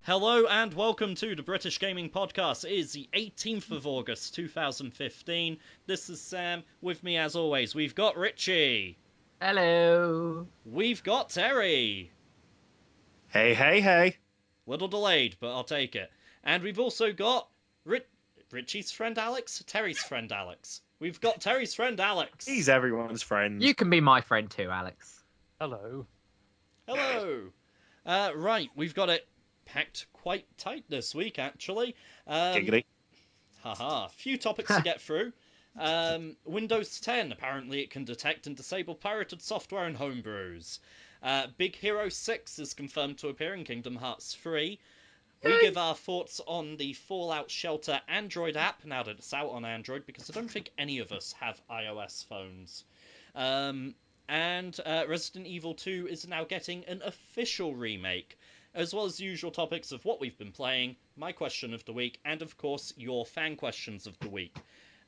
Hello and welcome to the British Gaming Podcast. It is the 18th of August 2015. This is Sam. With me as always, we've got Richie. Hello. We've got Terry. Hey, hey, hey. Little delayed, but I'll take it. And we've also got Richie's friend Alex? Terry's friend Alex. We've got Terry's friend Alex. He's everyone's friend. You can be my friend too, Alex. Hello. Hello. Right, we've got it packed quite tight this week, actually. Giggity. Haha, few topics to get through. Windows 10, apparently it can detect and disable pirated software and homebrews. Big Hero 6 is confirmed to appear in Kingdom Hearts 3. We give our thoughts on the Fallout Shelter Android app, now that it's out on Android, because I don't think any of us have iOS phones. And Resident Evil 2 is now getting an official remake, as well as the usual topics of what we've been playing, my question of the week, and of course your fan questions of the week.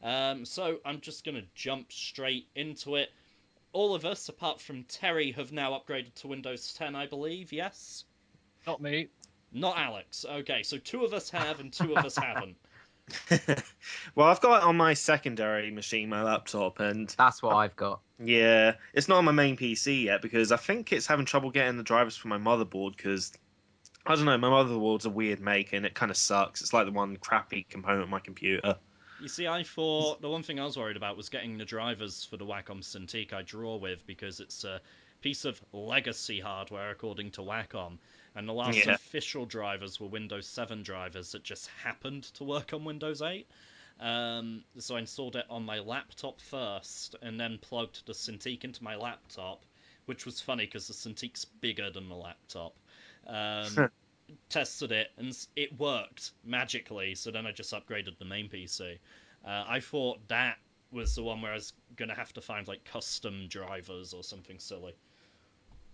So I'm just going to jump straight into it. All of us, apart from Terry, have now upgraded to Windows 10, I believe, yes? Not me. Not Alex. Okay, so two of us have and two of us haven't. Well, I've got it on my secondary machine, my laptop, and That's what I've got. yeah, it's not on my main PC yet because I think it's having trouble getting the drivers for my motherboard because I don't know, my motherboard's a weird make and it kind of sucks. It's like the one crappy component of my computer. You see, I thought the one thing I was worried about was getting the drivers for the Wacom Cintiq I draw with, because it's a piece of legacy hardware according to Wacom, and the last Yeah. official drivers were Windows 7 drivers that just happened to work on Windows 8. So I installed it on my laptop first, and then plugged the Cintiq into my laptop, which was funny because the Cintiq's bigger than the laptop. Tested it and it worked magically, so then I just upgraded the main PC. I thought that was the one where I was going to have to find like custom drivers or something silly.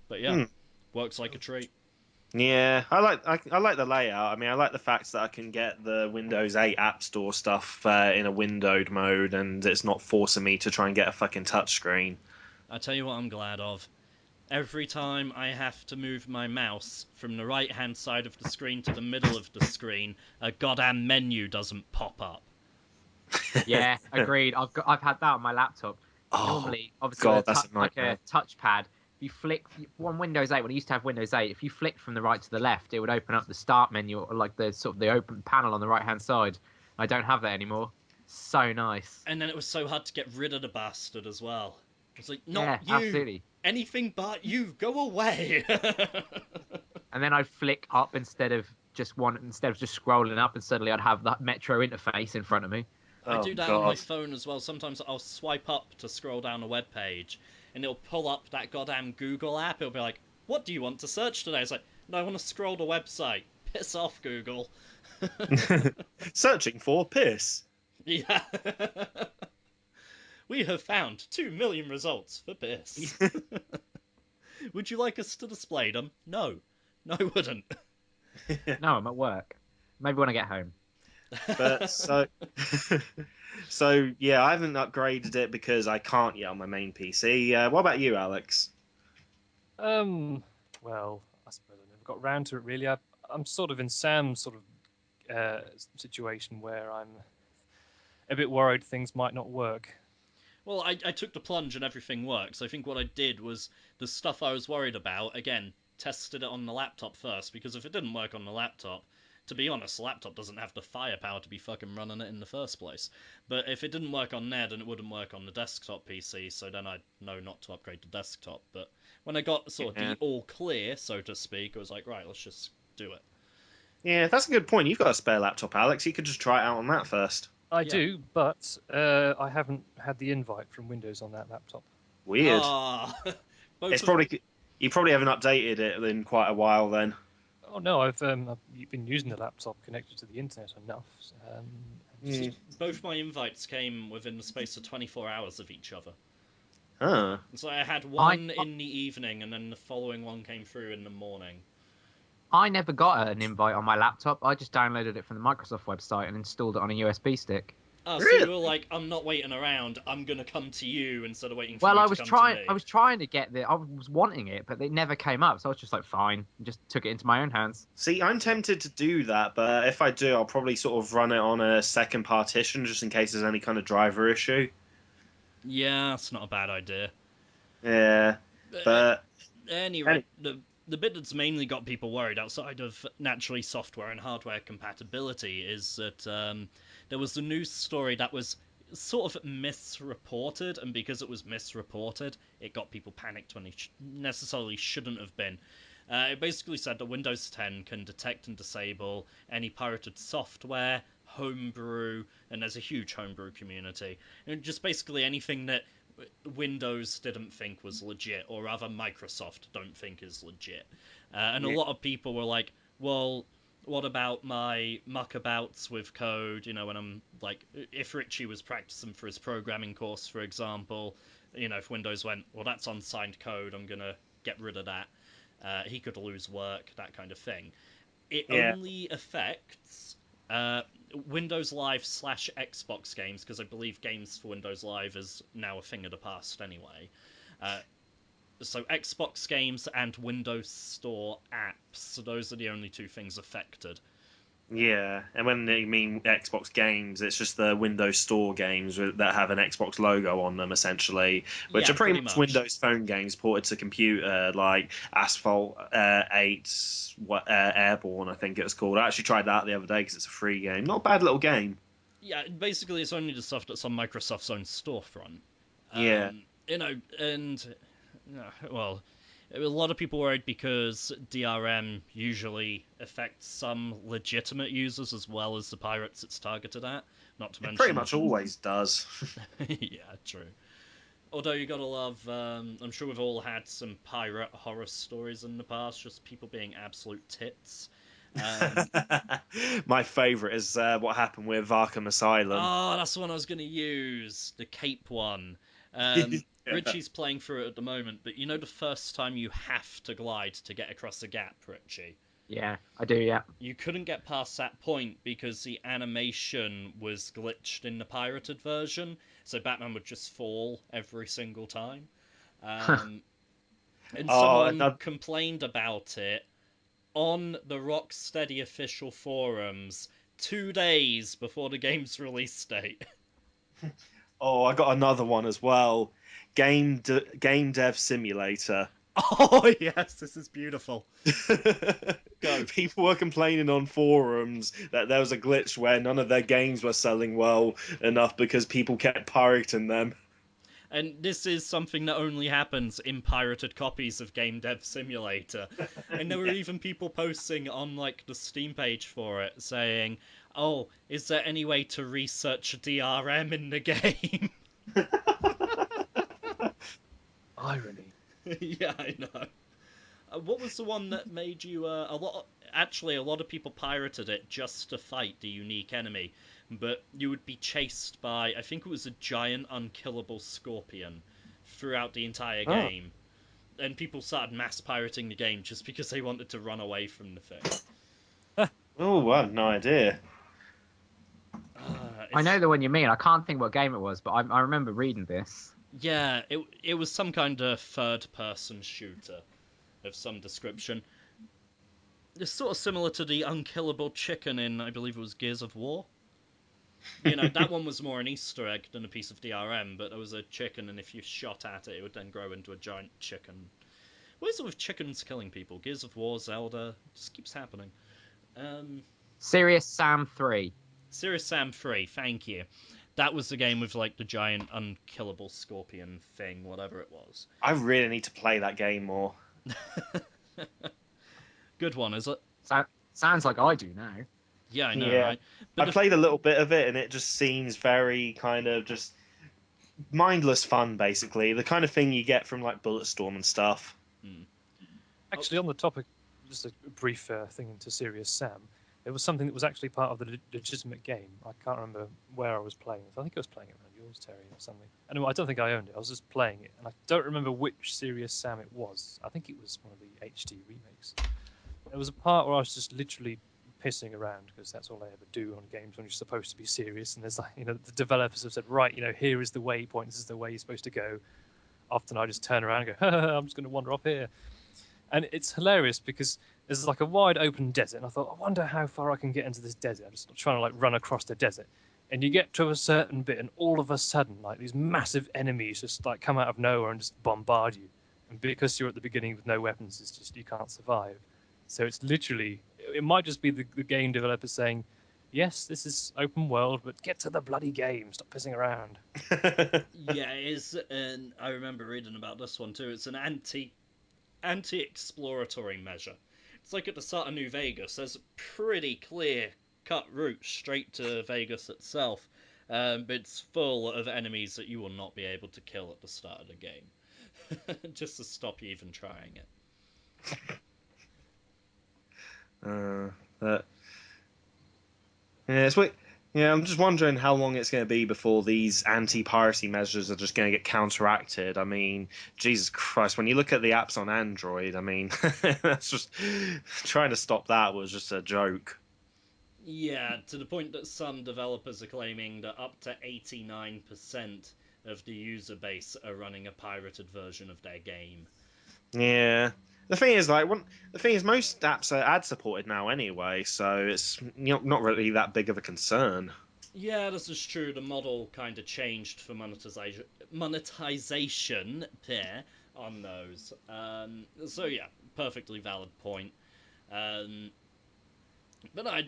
But yeah, works like a treat. Yeah, I like the layout. I mean, I like the fact that I can get the Windows 8 App Store stuff in a windowed mode, and it's not forcing me to try and get a fucking touchscreen. I tell you what I'm glad of. Every time I have to move my mouse from the right hand side of the screen to the middle of the screen, a goddamn menu doesn't pop up. Yeah, agreed. I've had that on my laptop. Oh, Normally, obviously, God, with that's a like nightmare. a touchpad, if you flick on Windows 8, when I used to have Windows 8, if you flicked from the right to the left, it would open up the start menu or like the sort of the open panel on the right hand side. I don't have that anymore. So nice. And then it was so hard to get rid of the bastard as well. It's like, not Yeah, you! absolutely. Anything but you! Go away! And then I'd flick up instead of just scrolling up, and suddenly I'd have that Metro interface in front of me. I Oh, do that on my God. phone as well. Sometimes I'll swipe up to scroll down a web page, and it'll pull up that goddamn Google app. It'll be like, what do you want to search today? It's like, no, I want to scroll the website. Piss off, Google. Searching for piss. Yeah. We have found 2 million results for piss. Would you like us to display them? No. No, I wouldn't. No, I'm at work. Maybe when I get home. But so yeah, I haven't upgraded it because I can't yet on my main PC. What about you, Alex? Well, I suppose I never got round to it really. I'm sort of in Sam's sort of situation where I'm a bit worried things might not work. Well, I took the plunge and everything works. I think what I did was the stuff I was worried about, again, tested it on the laptop first, because if it didn't work on the laptop, to be honest, the laptop doesn't have the firepower to be fucking running it in the first place. But if it didn't work on there, then it wouldn't work on the desktop PC, so then I'd know not to upgrade the desktop. But when I got sort of Yeah. the all clear, so to speak, I was like, right, let's just do it. Yeah, that's a good point. You've got a spare laptop, Alex. You could just try it out on that first. I Yeah. do, but I haven't had the invite from Windows on that laptop. Weird. Ah, both It's of probably you probably haven't updated it in quite a while then. Oh no, I've been using the laptop connected to the internet enough. Hmm. both my invites came within the space of 24 hours of each other. Huh. So I had I one in the evening, and then the following one came through in the morning. I never got an invite on my laptop. I just downloaded it from the Microsoft website and installed it on a USB stick. Oh, so you Really? were like, I'm not waiting around. I'm gonna come to you instead of waiting for Well, you I to was come to trying. me. I was trying to get the. I was wanting it, but it never came up. So I was just like, fine, and just took it into my own hands. See, I'm Yeah. tempted to do that, but if I do, I'll probably sort of run it on a second partition just in case there's any kind of driver issue. Yeah, it's not a bad idea. Yeah, But but at any any- rate, the bit that's mainly got people worried outside of naturally software and hardware compatibility is that there was a news story that was sort of misreported, and because it was misreported, it got people panicked when it necessarily shouldn't have been. It basically said that Windows 10 can detect and disable any pirated software, homebrew, and there's a huge homebrew community. And just basically anything that Windows didn't think was legit, or rather Microsoft don't think is legit. And a yeah, lot of people were like, well, what about my muckabouts with code? You know, when I'm like, if Richie was practicing for his programming course, for example, you know, if Windows went, well, that's unsigned code, I'm going to get rid of that. He could lose work, that kind of thing. It yeah, only affects uh, Windows Live slash Xbox games, because I believe games for Windows Live is now a thing of the past anyway. Uh, so Xbox games and Windows Store apps, those are the only two things affected. yeah. And when they mean Xbox games, it's just the Windows Store games that have an Xbox logo on them, essentially, which are Yeah, pretty pretty much much. Windows Phone games ported to computer, like Asphalt 8 Airborne, I think it was called. I actually tried that the other day because it's a free game. Not a bad little game. Yeah, basically it's only the stuff that's on Microsoft's own storefront. Yeah. You know, and well, a lot of people worried because DRM usually affects some legitimate users as well as the pirates it's targeted at. Not to It pretty mention, much always does. yeah, true. Although you gotta love, I'm sure we've all had some pirate horror stories in the past, just people being absolute tits. Um, My favourite is what happened with Arkham Asylum. Oh, that's the one I was going to use. The cape one. Yeah. Richie's playing through it at the moment, but you know the first time you have to glide to get across a gap, Richie? Yeah, I do. Yeah. You couldn't get past that point because the animation was glitched in the pirated version, so Batman would just fall every single time. Um, and Oh, someone another, complained about it on the Rocksteady official forums 2 days before the game's release date. oh, I got another one as well. Game Dev Simulator. Oh yes, this is beautiful. Go. People were complaining on forums that there was a glitch where none of their games were selling well enough because people kept pirating them. And this is something that only happens in pirated copies of Game Dev Simulator. And there were Yeah. even people posting on like the Steam page for it saying, "Oh, is there any way to research DRM in the game?" Irony. Yeah, I know. What was the one that made you a lot? Actually, a lot of people pirated it just to fight the unique enemy, but you would be chased by I think it was a giant unkillable scorpion throughout the entire Oh, game, and people started mass pirating the game just because they wanted to run away from the thing. Oh, I have no idea. I know It's the one you mean. I can't think what game it was, but I remember reading this. yeah, it was some kind of third person shooter of some description. It's sort of similar to the unkillable chicken in I believe it was Gears of War. You know, that one was more an Easter egg than a piece of DRM, but there was a chicken, and if you shot at it, it would then grow into a giant chicken. What is it with chickens killing people? Gears of War, Zelda, it just keeps happening. Um, Serious Sam 3. Serious Sam 3, thank you. That was the game with like the giant unkillable scorpion thing, whatever it was. I really need to play that game more. Good one, is it? Sounds like I do now. Yeah, I know, Yeah. right? I But if played a little bit of it and it just seems very kind of just mindless fun, basically. The kind of thing you get from like Bulletstorm and stuff. hmm. Oh, actually, on the topic, just a brief thing into Serious Sam. It was something that was actually part of the legitimate game. I can't remember where I was playing it. I think I was playing it around yours, Terry, or something. Anyway, I don't think I owned it. I was just playing it, and I don't remember which Serious Sam it was. I think it was one of the HD remakes. There was a part where I was just literally pissing around because that's all they ever do on games when you're supposed to be serious. And there's like, the developers have said, right, here is the waypoint. This is the way you're supposed to go. Often I just turn around and go, I'm just going to wander off here. And it's hilarious because there's like a wide open desert, and I thought, I wonder how far I can get into this desert. I'm just trying to like run across the desert, and you get to a certain bit, and all of a sudden, like these massive enemies just like come out of nowhere and just bombard you. And because you're at the beginning with no weapons, it's just you can't survive. So it's literally, it might just be the game developer saying, yes, this is open world, but get to the bloody game. Stop pissing around. Yeah, it is, and I remember reading about this one too. It's an anti-exploratory measure. It's like at the start of New Vegas, there's a pretty clear cut route straight to Vegas itself, but it's full of enemies that you will not be able to kill at the start of the game, just to stop you even trying it. But yeah, it's weird. Yeah, I'm just wondering how long it's going to be before these anti-piracy measures are just going to get counteracted. I mean, Jesus Christ, when you look at the apps on Android, I mean, that's just trying to stop that was just a joke. Yeah, to the point that some developers are claiming that up to 89% of the user base are running a pirated version of their game. Yeah. The thing is, most apps are ad supported now anyway, so it's not really that big of a concern. Yeah, this is true. The model kind of changed for monetization there on those. So yeah, perfectly valid point. Um, but I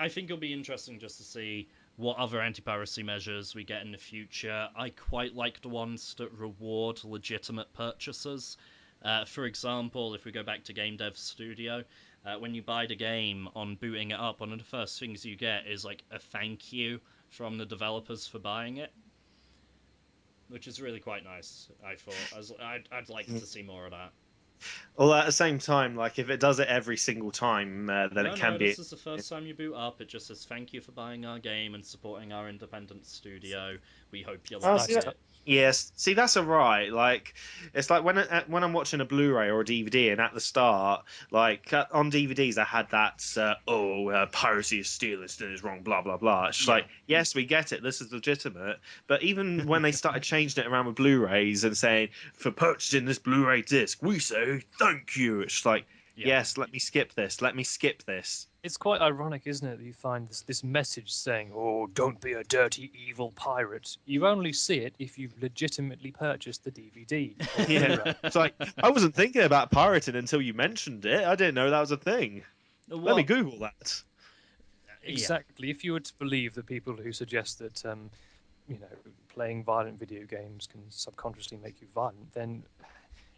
think it'll be interesting just to see what other anti-piracy measures we get in the future. I quite like the ones that reward legitimate purchasers. For example, if we go back to Game Dev Studio, when you buy the game, on booting it up, one of the first things you get is like a thank you from the developers for buying it, which is really quite nice. I thought I'd like to see more of that. Well, at the same time, like if it does it every single time, then it can No, be. this is the first time you boot up. It just says thank you for buying our game and supporting our independent studio. We hope you It's a Oh, like see nice that? touch. it. Yes, see that's alright. Like it's like when I'm watching a Blu-ray or a DVD, and at the start, like on DVDs, I had that piracy is stealing, stealing is wrong, blah blah blah. It's just Yeah. like yes, we get it, this is legitimate. But even when they started changing it around with Blu-rays and saying for purchasing this Blu-ray disc, we say thank you. It's like Yeah. yes, let me skip this, let me skip this. It's quite ironic, isn't it, that you find this message saying, "Oh, don't be a dirty, evil pirate." You only see it if you've legitimately purchased the DVD or Yeah, Blu-ray. it's like I wasn't thinking about pirating until you mentioned it. I didn't know that was a thing. Let me What? Google that. Yeah. Exactly. If you were to believe the people who suggest that, you know, playing violent video games can subconsciously make you violent, then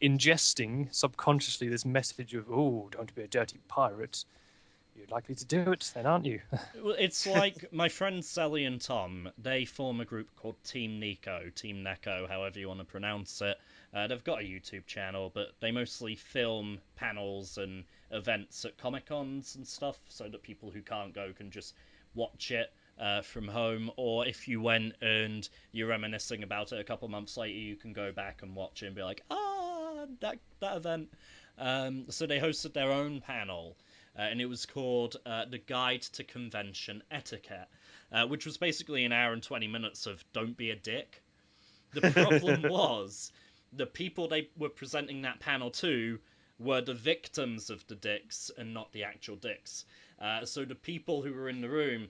ingesting subconsciously this message of, "Oh, don't be a dirty pirate," you're likely to do it, then, aren't you? Well, it's like my friends Sally and Tom. They form a group called Team Nico, Team Neko, however you want to pronounce it. They've got a YouTube channel, but they mostly film panels and events at Comic Cons and stuff, so that people who can't go can just watch it from home. Or if you went and you're reminiscing about it a couple months later, you can go back and watch it and be like, that event. So they hosted their own panel, and it was called The Guide to Convention Etiquette, which was basically an hour and 20 minutes of don't be a dick. The problem was the people they were presenting that panel to were the victims of the dicks and not the actual dicks. So the people who were in the room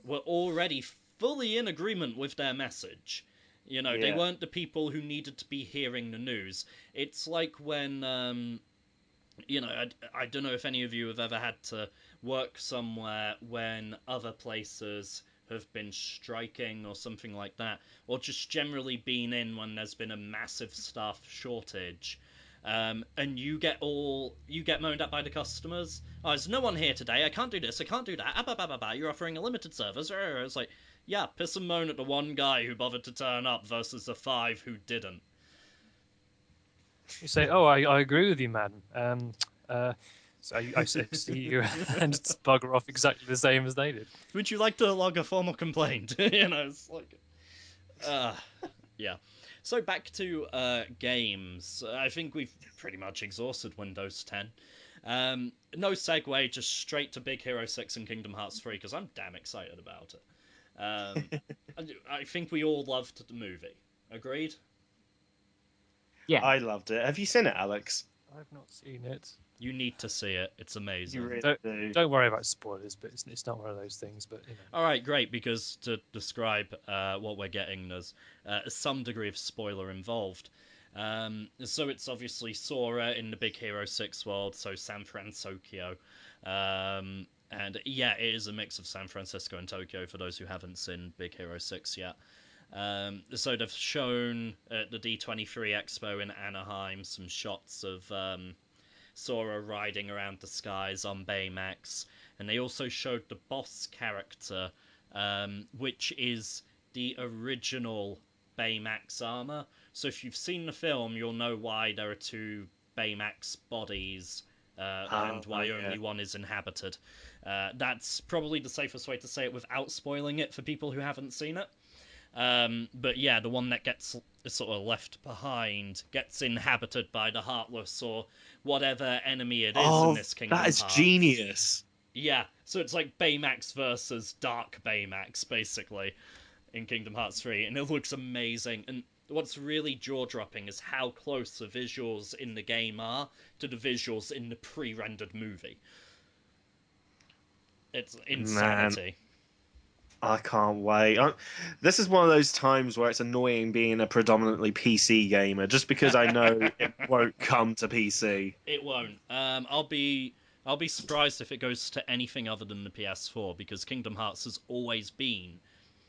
were already fully in agreement with their message. You know, they Yeah. weren't the people who needed to be hearing the news. It's like when I don't know if any of you have ever had to work somewhere when other places have been striking or something like that, or just generally been in when there's been a massive staff shortage. And you get moaned at by the customers. Oh, there's no one here today. I can't do this. I can't do that. You're offering a limited service. It's like, yeah, piss and moan at the one guy who bothered to turn up versus the five who didn't. You say, "Oh, I agree with you, madam. Uh, so I see you," and just bugger off exactly the same as they did. Would you like to log a formal complaint? It's like, uh, yeah. So back to games. I think we've pretty much exhausted Windows 10. No segue, just straight to Big Hero 6 and Kingdom Hearts 3 because I'm damn excited about it. Um, I think we all loved the movie. Agreed? Yeah. I loved it. Have you seen it, Alex? I've not seen it. You need to see it. It's You amazing. really Don't do. don't worry about spoilers, but it's not one of those things. But All right, great. Because to describe what we're getting, there's some degree of spoiler involved. So it's obviously Sora in the Big Hero 6 world, so San Francisco. And yeah, it is a mix of San Francisco and Tokyo for those who haven't seen Big Hero 6 yet. So they've shown at the D23 Expo in Anaheim some shots of Sora riding around the skies on Baymax, and they also showed the boss character, which is the original Baymax armor. So if you've seen the film, you'll know why there are two Baymax bodies. And why Yeah. only one is inhabited. That's probably the safest way to say it without spoiling it for people who haven't seen it. But yeah, the one that gets sort of left behind gets inhabited by the Heartless or whatever enemy it is in Oh, this that Kingdom is Hearts. genius. Yeah, so it's like Baymax versus Dark Baymax, basically, in Kingdom Hearts 3, and it looks amazing. And what's really jaw-dropping is how close the visuals in the game are to the visuals in the pre-rendered movie. It's Man, insanity. I can't wait. This is one of those times where it's annoying being a predominantly PC gamer, just because I know it won't come to PC. It won't. I'll be surprised if it goes to anything other than the PS4 because Kingdom Hearts has always been.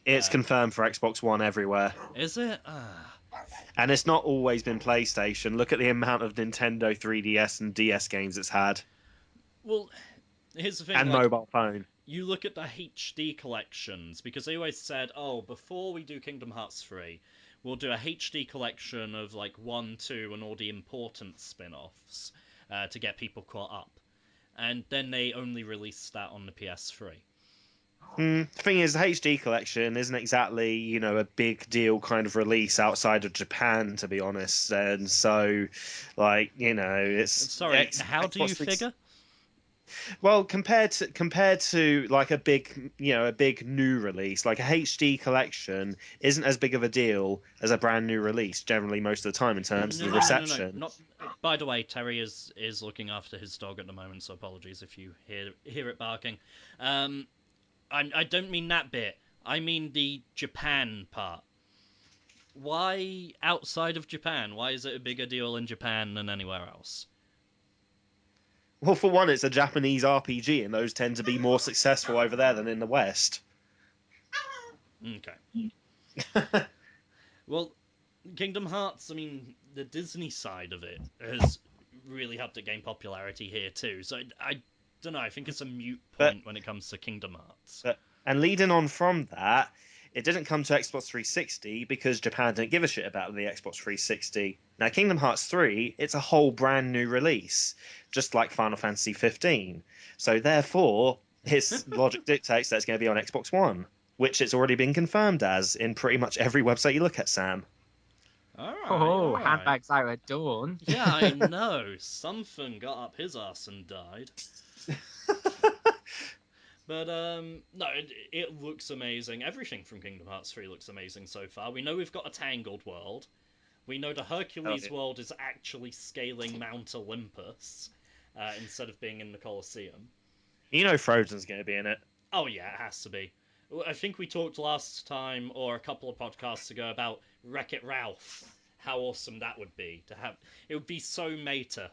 It's Uh, confirmed for Xbox One everywhere. is it? Ah. And it's not always been PlayStation. Look at the amount of Nintendo 3DS and DS games it's had, Well, here's the thing. and Like, mobile phone. you look at the HD collections because they always said, "Oh, before we do Kingdom Hearts 3, we'll do a HD collection of like 1, 2, and all the important spin-offs to get people caught up." And then they only released that on the PS3. The thing is, the HD collection isn't exactly, a big deal kind of release outside of Japan, to be honest. And so, like, Sorry, how do you Xbox 3. figure? Well, compared to like a big new release, like a HD collection isn't as big of a deal as a brand new release. Generally, most of the time, in terms of No, the no, no, no, no. reception. Not. By the way, Terry is looking after his dog at the moment, so apologies if you hear it barking. Um, I don't mean that bit. I mean the Japan part. Why outside of Japan? Why is it a bigger deal in Japan than anywhere else? Well, for one, it's a Japanese RPG, and those tend to be more successful over there than in the West. Okay. Well, Kingdom Hearts. I mean, the Disney side of it has really helped it gain popularity here too. So I don't know. I think it's a mute But point when it comes to Kingdom Hearts. and leading on from that, it didn't come to Xbox 360 because Japan didn't give a shit about the Xbox 360. Now, Kingdom Hearts 3, it's a whole brand new release, just like Final Fantasy 15. So therefore, its logic dictates that it's going to be on Xbox One, which it's already been confirmed as in pretty much every website you look at, Sam. All right, Oh, all right. handbags out at dawn. Yeah, I know. Something got up his ass and died. But no, it looks amazing. Everything from Kingdom Hearts 3 looks amazing so far. We know we've got a Tangled world. We know the Oh, Hercules yeah. world is actually scaling Mount Olympus instead of being in the Colosseum. Frozen's going to be in it. Oh yeah, it has to be. I think we talked last time or a couple of podcasts ago about Wreck-It Ralph. How awesome that would be to have. It would be so meta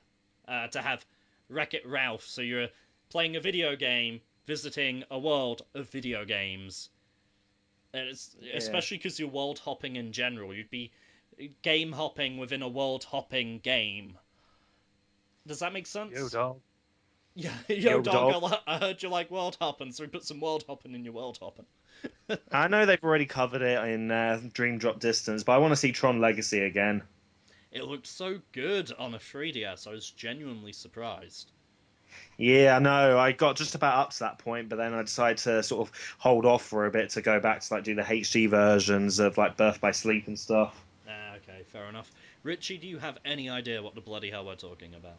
to have Wreck-It Ralph. So you're playing a video game, visiting a world of video games, and it's Yeah. especially because you're world hopping in general. You'd be game hopping within a world hopping game. Does that make Yo, sense? dog. Yeah, yo, Yo, dog, dog. I heard you like world hopping, so we put some world hopping in your world hopping. I know they've already covered it in Dream Drop Distance, but I want to see Tron Legacy again. It looked so good on a 3DS, I was genuinely surprised. Yeah, I know. I got just about up to that point, but then I decided to sort of hold off for a bit to go back to like do the HD versions of like Birth by Sleep and stuff. Ah, okay, fair enough. Richie, do you have any idea what the bloody hell we're talking about?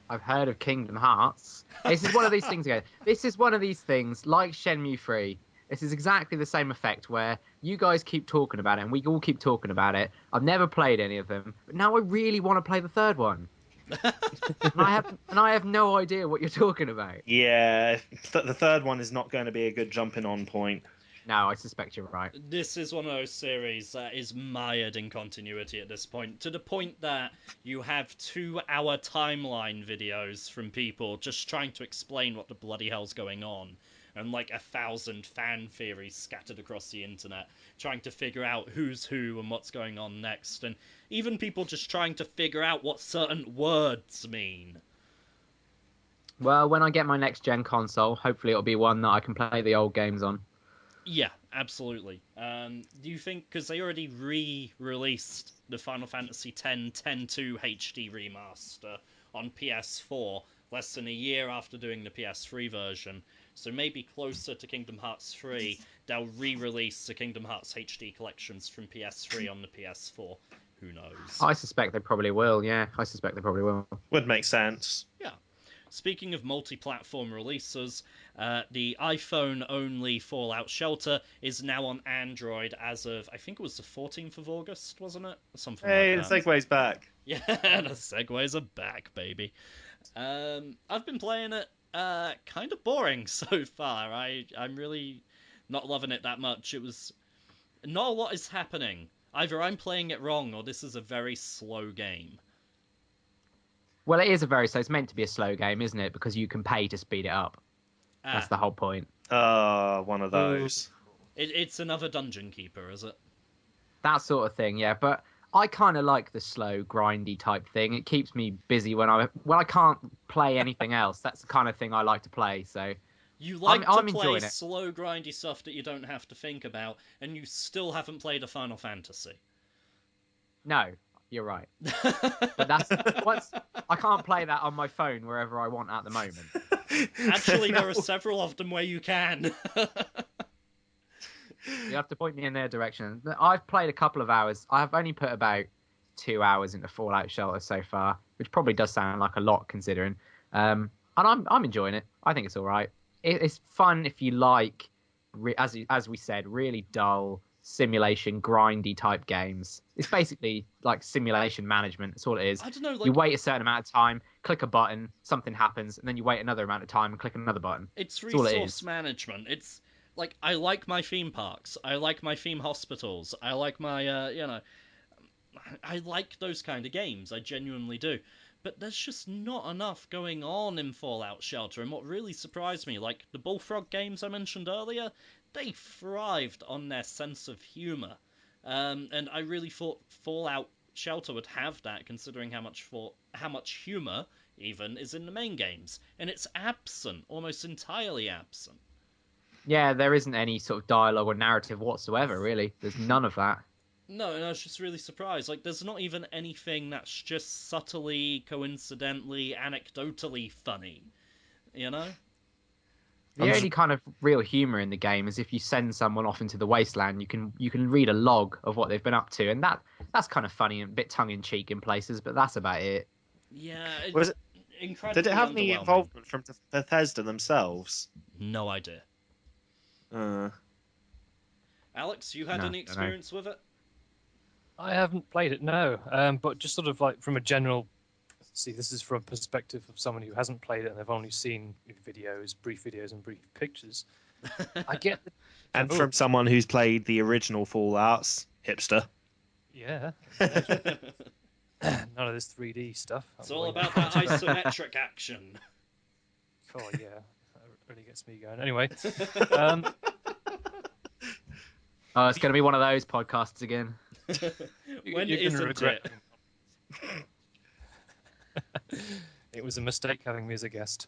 I've heard of Kingdom Hearts. This is one of these things again. This is one of these things like Shenmue 3. This is exactly the same effect where you guys keep talking about it and we all keep talking about it. I've never played any of them, but now I really want to play the third one. And I have no idea what you're talking about. Yeah, the third one is not going to be a good jumping on point. No, I suspect you're right. This is one of those series that is mired in continuity at this point, to the point that you have 2-hour timeline videos from people just trying to explain what the bloody hell's going on, and like 1,000 fan theories scattered across the internet, trying to figure out who's who and what's going on next, and even people just trying to figure out what certain words mean. Well, when I get my next gen console, hopefully it'll be one that I can play the old games on. Yeah, absolutely. Do you think, because they already re-released the Final Fantasy X 10.2 HD remaster on PS4 less than a year after doing the PS3 version, so maybe closer to Kingdom Hearts 3, they'll re-release the Kingdom Hearts HD collections from PS3 on the PS4. Who knows? I suspect they probably will, yeah. I suspect they probably will. Would make sense. Yeah. Speaking of multi-platform releases, the iPhone-only Fallout Shelter is now on Android as of, I think it was the 14th of August, wasn't it? Something Hey, like the that. segue's back. Yeah, the segues are back, baby. I've been playing it kind of boring so far. I'm really not loving it that much. It was not a lot is happening. Either I'm playing it wrong or this is a very slow game. Well, it is so it's meant to be a slow game, isn't it? Because you can pay to speed it up. That's Ah, the whole point. One of those. it's another Dungeon Keeper, is it? That sort of thing, yeah. But I kind of like the slow, grindy type thing. It keeps me busy when I can't play anything else. That's the kind of thing I like to play. So You like to I'm play enjoying it. slow, grindy stuff that you don't have to think about, and you still haven't played a Final Fantasy. No, you're right. But that's once I can't play that on my phone wherever I want at the moment. Actually, No. there are several of them where you can. You have to point me in their direction. I've played a couple of hours. I've only put about 2 hours into Fallout Shelter so far, which probably does sound like a lot considering. And I'm enjoying it. I think it's all right. It's fun if you like, as we said, really dull simulation, grindy type games. It's basically like simulation management. That's all it is. I don't know, You like, wait a certain amount of time, click a button, something happens, and then you wait another amount of time and click another button. it's That's all it resource is. management. It's like, I like my theme parks. I like my theme hospitals. I like my, I like those kind of games. I genuinely do. But there's just not enough going on in Fallout Shelter. And what really surprised me, like the Bullfrog games I mentioned earlier, they thrived on their sense of humour. And I really thought Fallout Shelter would have that, considering how much humour even is in the main games, and it's absent, almost entirely absent. Yeah, there isn't any sort of dialogue or narrative whatsoever, really. There's none of that. No, and I was just really surprised. Like, there's not even anything that's just subtly, coincidentally, anecdotally funny. You know? The only kind of real humor in the game is if you send someone off into the wasteland, you can read a log of what they've been up to, and that's kind of funny and a bit tongue in cheek in places, but that's about it. Yeah, Was it? incredibly Did it have any underwhelming. involvement from Bethesda themselves? No idea. Uh, Alex, you had No, any don't know. experience with it? I haven't played it, no. But just sort of like from a general, see, this is from a perspective of someone who hasn't played it and they've only seen videos, and brief pictures. I get the, and oh, from someone who's played the original Fallouts, hipster. yeah, none of this 3D stuff. It's all about that isometric action. Oh yeah, that really gets me going. Anyway, Oh, it's going to be one of those podcasts again. When you're gonna isn't regret it? It was a mistake having me as a guest.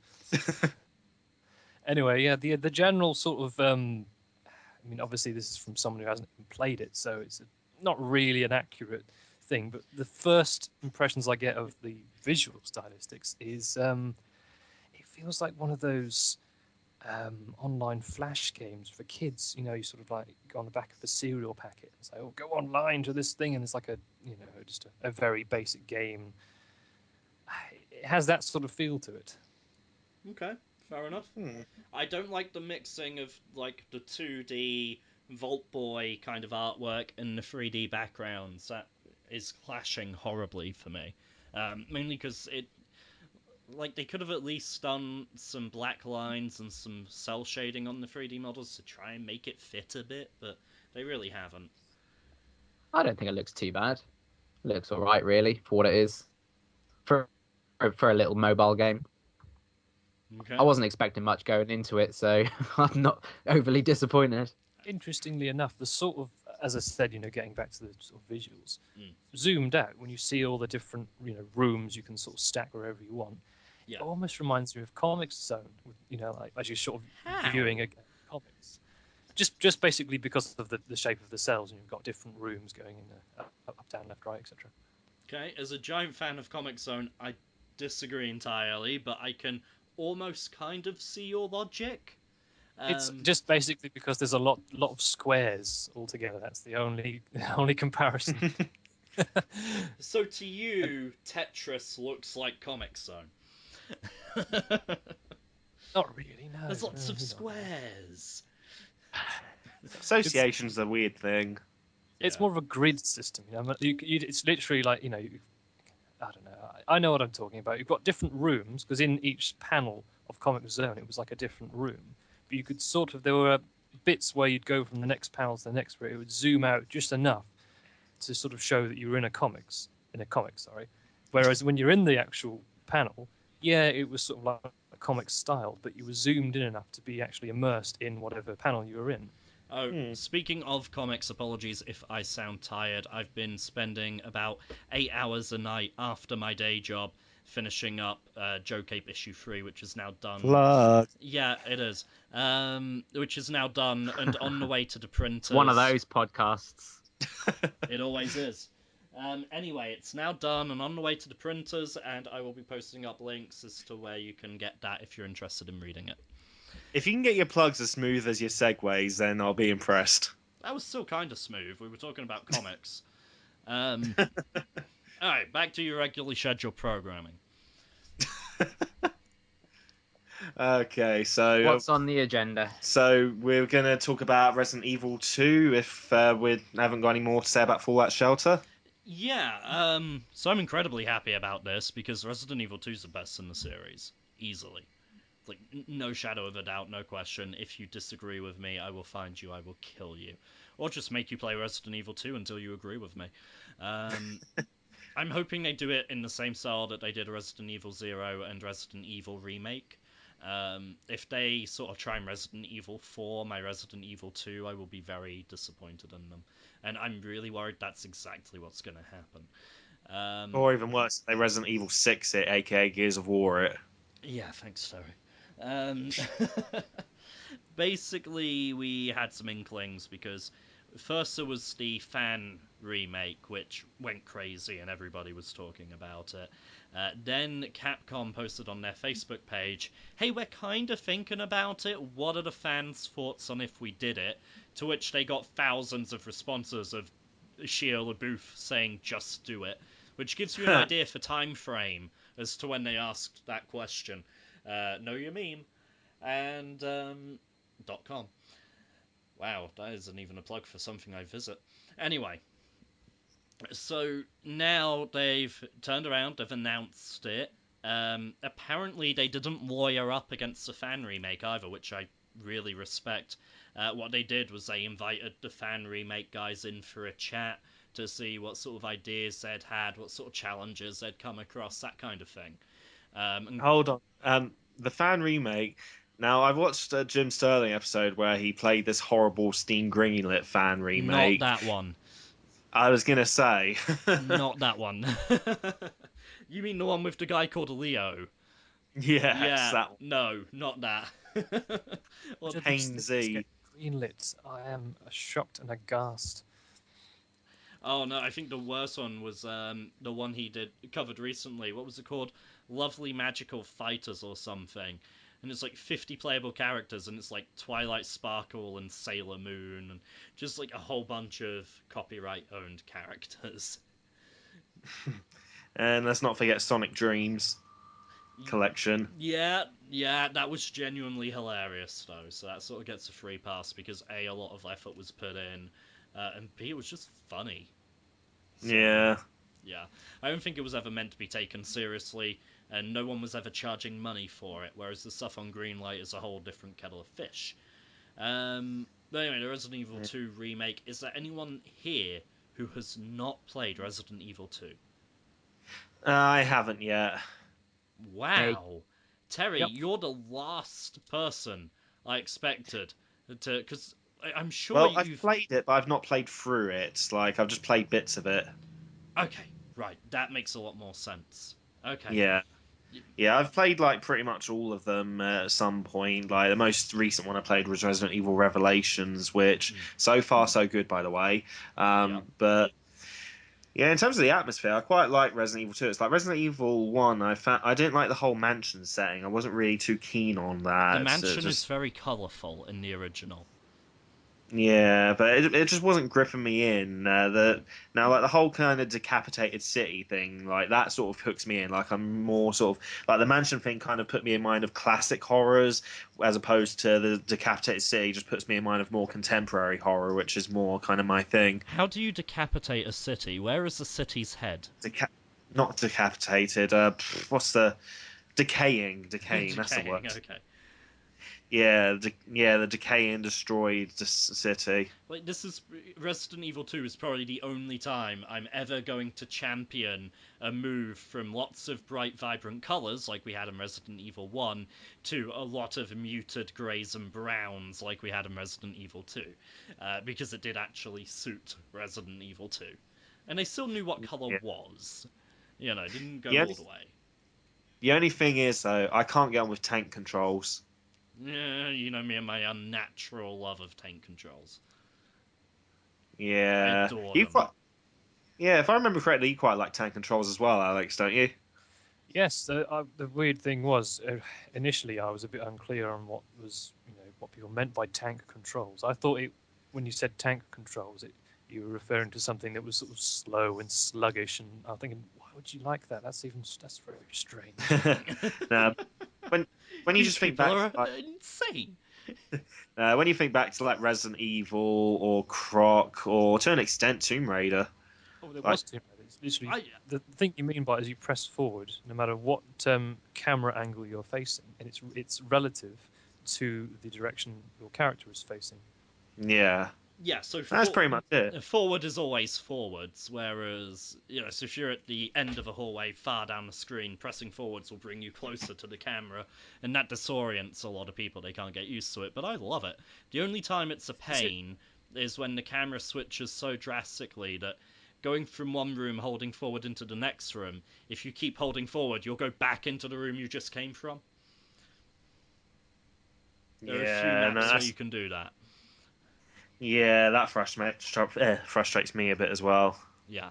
Anyway, yeah, the general sort of, I mean, obviously this is from someone who hasn't even played it, so it's not really an accurate thing. But the first impressions I get of the visual stylistics is, it feels like one of those online flash games for kids. You know, you sort of like go on the back of a cereal packet and say, "Oh, go online to this thing," and it's like just a very basic game. it has that sort of feel to it. Okay, fair enough. Hmm. I don't like the mixing of like the 2D Vault Boy kind of artwork and the 3D backgrounds. That is clashing horribly for me. Mainly because it, like, they could have at least done some black lines and some cell shading on the 3D models to try and make it fit a bit, but they really haven't. I don't think it looks too bad. It looks all right, really, for what it is. For for a little mobile game. I Okay. wasn't expecting much going into it, so I'm not overly disappointed. Interestingly enough, the sort of, as I said, getting back to the sort of visuals, Mm. zoomed out when you see all the different rooms you can sort of stack wherever you want. It Yeah. almost reminds me of Comics Zone, like as you're sort of How? viewing a comics. Just basically because of the shape of the cells, and you've got different rooms going in up, down, left, right, etc. Okay, as a giant fan of Comic Zone, I disagree entirely, but I can almost kind of see your logic. It's Um, just basically because there's a lot of squares altogether. That's the only the only comparison. so to you, Tetris looks like Comic Zone. Not really, no. There's lots of Not really. squares. It's Association's a weird thing. it's Yeah. more of a grid system. It's literally like I don't know. I know what I'm talking about. You've got different rooms because in each panel of Comic Zone, it was like a different room. But you could sort of there were bits where you'd go from the next panel to the next, where it would zoom out just enough to sort of show that you were in a comic, sorry. Whereas when you're in the actual panel, yeah, it was sort of like a comic style, but you were zoomed in enough to be actually immersed in whatever panel you were in. Oh, Hmm. speaking of comics, apologies if I sound tired. I've been spending about 8 hours a night after my day job finishing up Joe Cape issue 3, which is now done. Plug. Yeah, it is. Which is now done and on the way to the It's one of printers. those podcasts. It always is. Anyway, it's now done and on the way to the printers, and I will be posting up links as to where you can get that if you're interested in reading it. If you can get your plugs as smooth as your segues, then I'll be impressed. That was still kind of smooth. We were talking about comics. Um, Alright, back to your regularly scheduled programming. Okay, so What's on the agenda? we're gonna talk about Resident Evil 2 if we haven't got any more to say about Fallout Shelter. Yeah, so I'm incredibly happy about this because Resident Evil 2 is the best in the series. Easily. Like, no shadow of a doubt, no question. If you disagree with me, I will find you, I will kill you. Or just make you play Resident Evil 2 until you agree with me. Um, I'm hoping they do it in the same style that they did Resident Evil 0 and Resident Evil Remake. If they sort of try and Resident Evil 4, my Resident Evil 2, I will be very disappointed in them. And I'm really worried that's exactly what's going to happen. Or even worse, they Resident Evil 6 it, aka Gears of War it. Yeah, thanks, Terry. Um, basically, we had some inklings because first there was the fan remake, which went crazy and everybody was talking about it. Then Capcom posted on their Facebook page, "Hey, we're kind of thinking about it. What are the fans' thoughts on if we did it?" To which they got thousands of responses of Shia LaBeouf saying, "Just do it," which gives you an idea for time frame as to when they asked that question. Know your meme and .com. Wow, that isn't even a plug for something I visit. Anyway, so now they've turned around, they've announced it. Apparently, they didn't lawyer up against the fan remake either, which I really respect. What they did was they invited the fan remake guys in for a chat to see what sort of ideas they'd had, what sort of challenges they'd come across, that kind of thing. And Hold on. The fan remake. Now, I've watched a Jim Sterling episode where he played this horrible Steam Greenlit fan not remake. that one. I was gonna say. Not that one. You mean the one with the guy called Leo? Yes, Yeah, that one. no, not that. Well, Which of these Pain things Z. get greenlit? I am shocked and aghast. oh no, I think the worst one was the one he did covered recently. What was it called? Lovely Magical Fighters or something. And it's like 50 playable characters, and it's like Twilight Sparkle and Sailor Moon, and just like a whole bunch of copyright owned characters. And let's not forget Sonic Dreams collection. Yeah, that was genuinely hilarious though. So that sort of gets a free pass because a lot of effort was put in, and B, it was just funny. So Yeah. yeah, I don't think it was ever meant to be taken seriously, and no one was ever charging money for it. Whereas the stuff on Greenlight is a whole different kettle of fish. But anyway, the Resident Evil 2 remake. Is there anyone here who has not played Resident Evil 2? I haven't yet. Hey, Wow, Terry, Yep. you're the last person I expected to, because I'm sure Well, I've you've. played it, but I've not played through it. Like, I've just played bits of it. Okay, right, that makes a lot more sense. Okay, Yeah. Yeah, I've played like pretty much all of them at some point. Like the most recent one I played was Resident Evil Revelations, which mm, so far so good, by the way. yeah. But yeah, in terms of the atmosphere, I quite like Resident Evil 2. It's like Resident Evil 1. I didn't like the whole mansion setting. I wasn't really too keen on The that. It mansion is just very colourful in the original. Yeah, but it just wasn't gripping me in. Like the whole kind of decapitated city thing, like that sort of hooks me in. Like I'm more sort of like the mansion thing kind of put me in mind of classic horrors, as opposed to the decapitated city just puts me in mind of more contemporary horror, which is more kind of my thing. How do you decapitate a city? Where is the city's head? Deca- Not decapitated. What's the decaying? That's the Decaying, word. okay. The decaying destroyed city. Like, this is Resident Evil 2 is probably the only time I'm ever going to champion a move from lots of bright, vibrant colours, like we had in Resident Evil 1, to a lot of muted greys and browns, like we had in Resident Evil 2, because it did actually suit Resident Evil 2. And they still knew what colour Yeah. was. You know, didn't The go all only the way. the only thing is though, I can't get on with tank controls. Yeah, you know me and my unnatural love of tank controls. I Yeah, adore you them. quite. Yeah, if I remember correctly, you quite like tank controls as well, Alex, don't you? Yes, the weird thing was initially I was a bit unclear on what was what people meant by tank controls. I thought when you said tank controls, you were referring to something that was sort of slow and sluggish, and I'm thinking, why would you like that? That's very strange. Now, when when you These just think people back to are insane. when you think back to like Resident Evil or Croc or to an extent Tomb Raider, Oh, there like was Tomb Raider. It's literally I the thing you mean by it is you press forward, no matter what camera angle you're facing, and it's relative to the direction your character is facing. yeah, Yeah, so that's pretty much it. forward is always forwards, whereas so if you're at the end of a hallway far down the screen, pressing forwards will bring you closer to the camera, and that disorients a lot of people. They can't get used to it, but I love it. The only time it's a Is it? pain is when the camera switches so drastically that going from one room holding forward into the next room, if you keep holding forward, you'll go back into the room you just came from. There are a few Yeah, no, maps where that's you can do that. yeah, that frustrates me a bit as well. Yeah.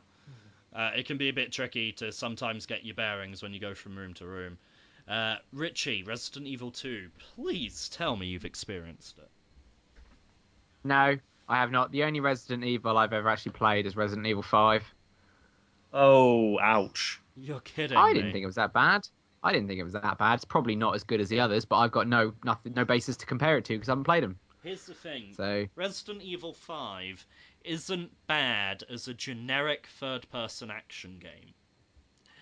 It can be a bit tricky to sometimes get your bearings when you go from room to room. Richie, Resident Evil 2, please tell me you've experienced it. no, I have not. The only Resident Evil I've ever actually played is Resident Evil 5. Oh, ouch. You're kidding I didn't me. think it was that bad. I didn't think it was that bad. It's probably not as good as the others, but I've got no basis to compare it to because I haven't played them. Here's the thing So, Resident Evil 5 isn't bad as a generic third person action game.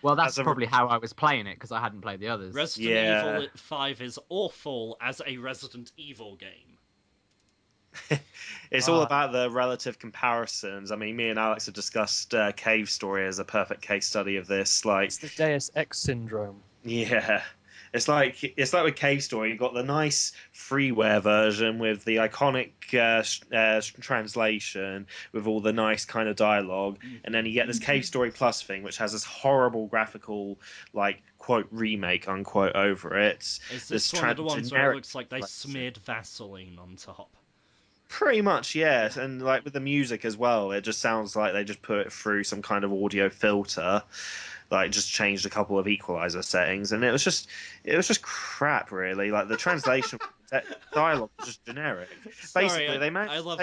well, that's As a probably how I was playing it because I hadn't played the others. Resident yeah, Evil 5 is awful as a Resident Evil game. it's all Ah, about the relative comparisons. I mean, me and Alex have discussed Cave Story as a perfect case study of this. Like, it's the Deus Ex syndrome. yeah. It's like with Cave Story, you've got the nice freeware version with the iconic translation with all the nice kind of dialogue, and then you get this Cave Story Plus thing, which has this horrible graphical, like quote remake unquote over it. Is This this one of the ones where it generic looks like they translation. smeared Vaseline on top? Pretty much, yes, and like with the music as well, it just sounds like they just put it through some kind of audio filter, like just changed a couple of equalizer settings, and it was just crap, really. Like the translation dialogue was just generic. Sorry, Basically, I love.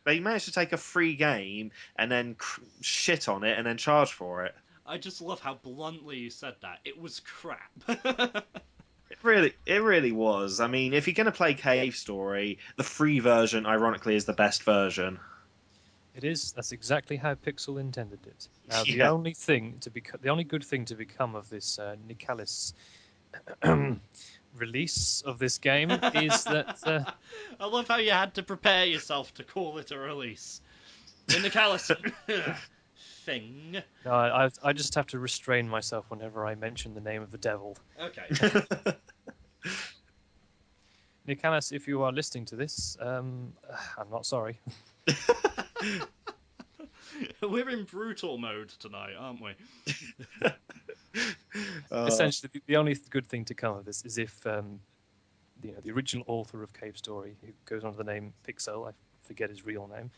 they managed to take a free game and then shit on it and then charge for it. I just love how bluntly you said that. It was crap. It really was. I mean, if you're going to play Cave Story, the free version, ironically, is the best version. It is. That's exactly how Pixel intended it. Now, the Yeah. only thing to the only good thing to become of this Nicalis release of this game is that I love how you had to prepare yourself to call it a release. In the callous thing. no, I just have to restrain myself whenever I mention the name of the devil. Okay. Nicalis, if you are listening to this, I'm not sorry. We're in brutal mode tonight, aren't we? Essentially, the only good thing to come of this is if the original author of Cave Story, who goes under the name Pixel, I forget his real name,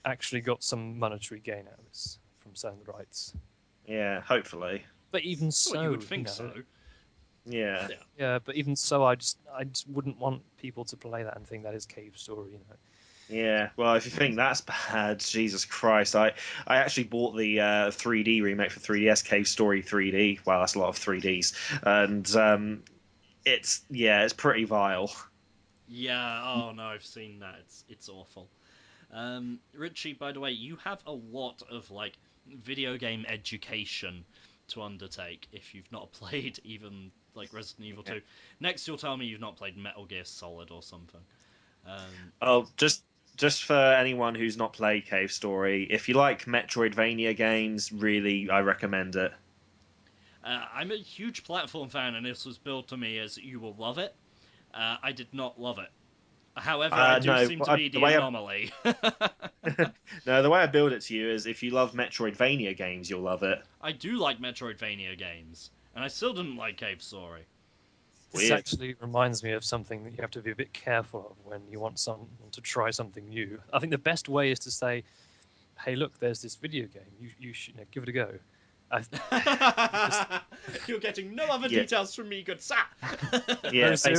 actually got some monetary gain out of this from selling the rights. Yeah, hopefully. But even Well, so, you would think so. Yeah. Yeah, but even so, I just wouldn't want people to play that and think that is Cave Story. Yeah, well, if you think that's bad, Jesus Christ! I actually bought the 3D remake for 3DS, Cave Story 3D. Well, that's a lot of 3Ds, and it's pretty vile. Yeah, oh no, I've seen that. It's awful. Richie, by the way, you have a lot of like video game education to undertake if you've not played even like Resident Evil 2. Next, you'll tell me you've not played Metal Gear Solid or something. Oh, just for anyone who's not played Cave Story, if you like Metroidvania games, really, I recommend it. I'm a huge platform fan, and this was billed to me as you will love it. I did not love it. However, I do No, seem to be the the way anomaly. no, the way I build it to you is if you love Metroidvania games, you'll love it. I do like Metroidvania games, and I still didn't like Cave Story. This Weird. actually reminds me of something that you have to be a bit careful of when you want someone to try something new. I think the best way is to say, "Hey, look, there's this video game. You should give it a go." You're getting no other Yeah, details from me, good sir. yeah. No, so,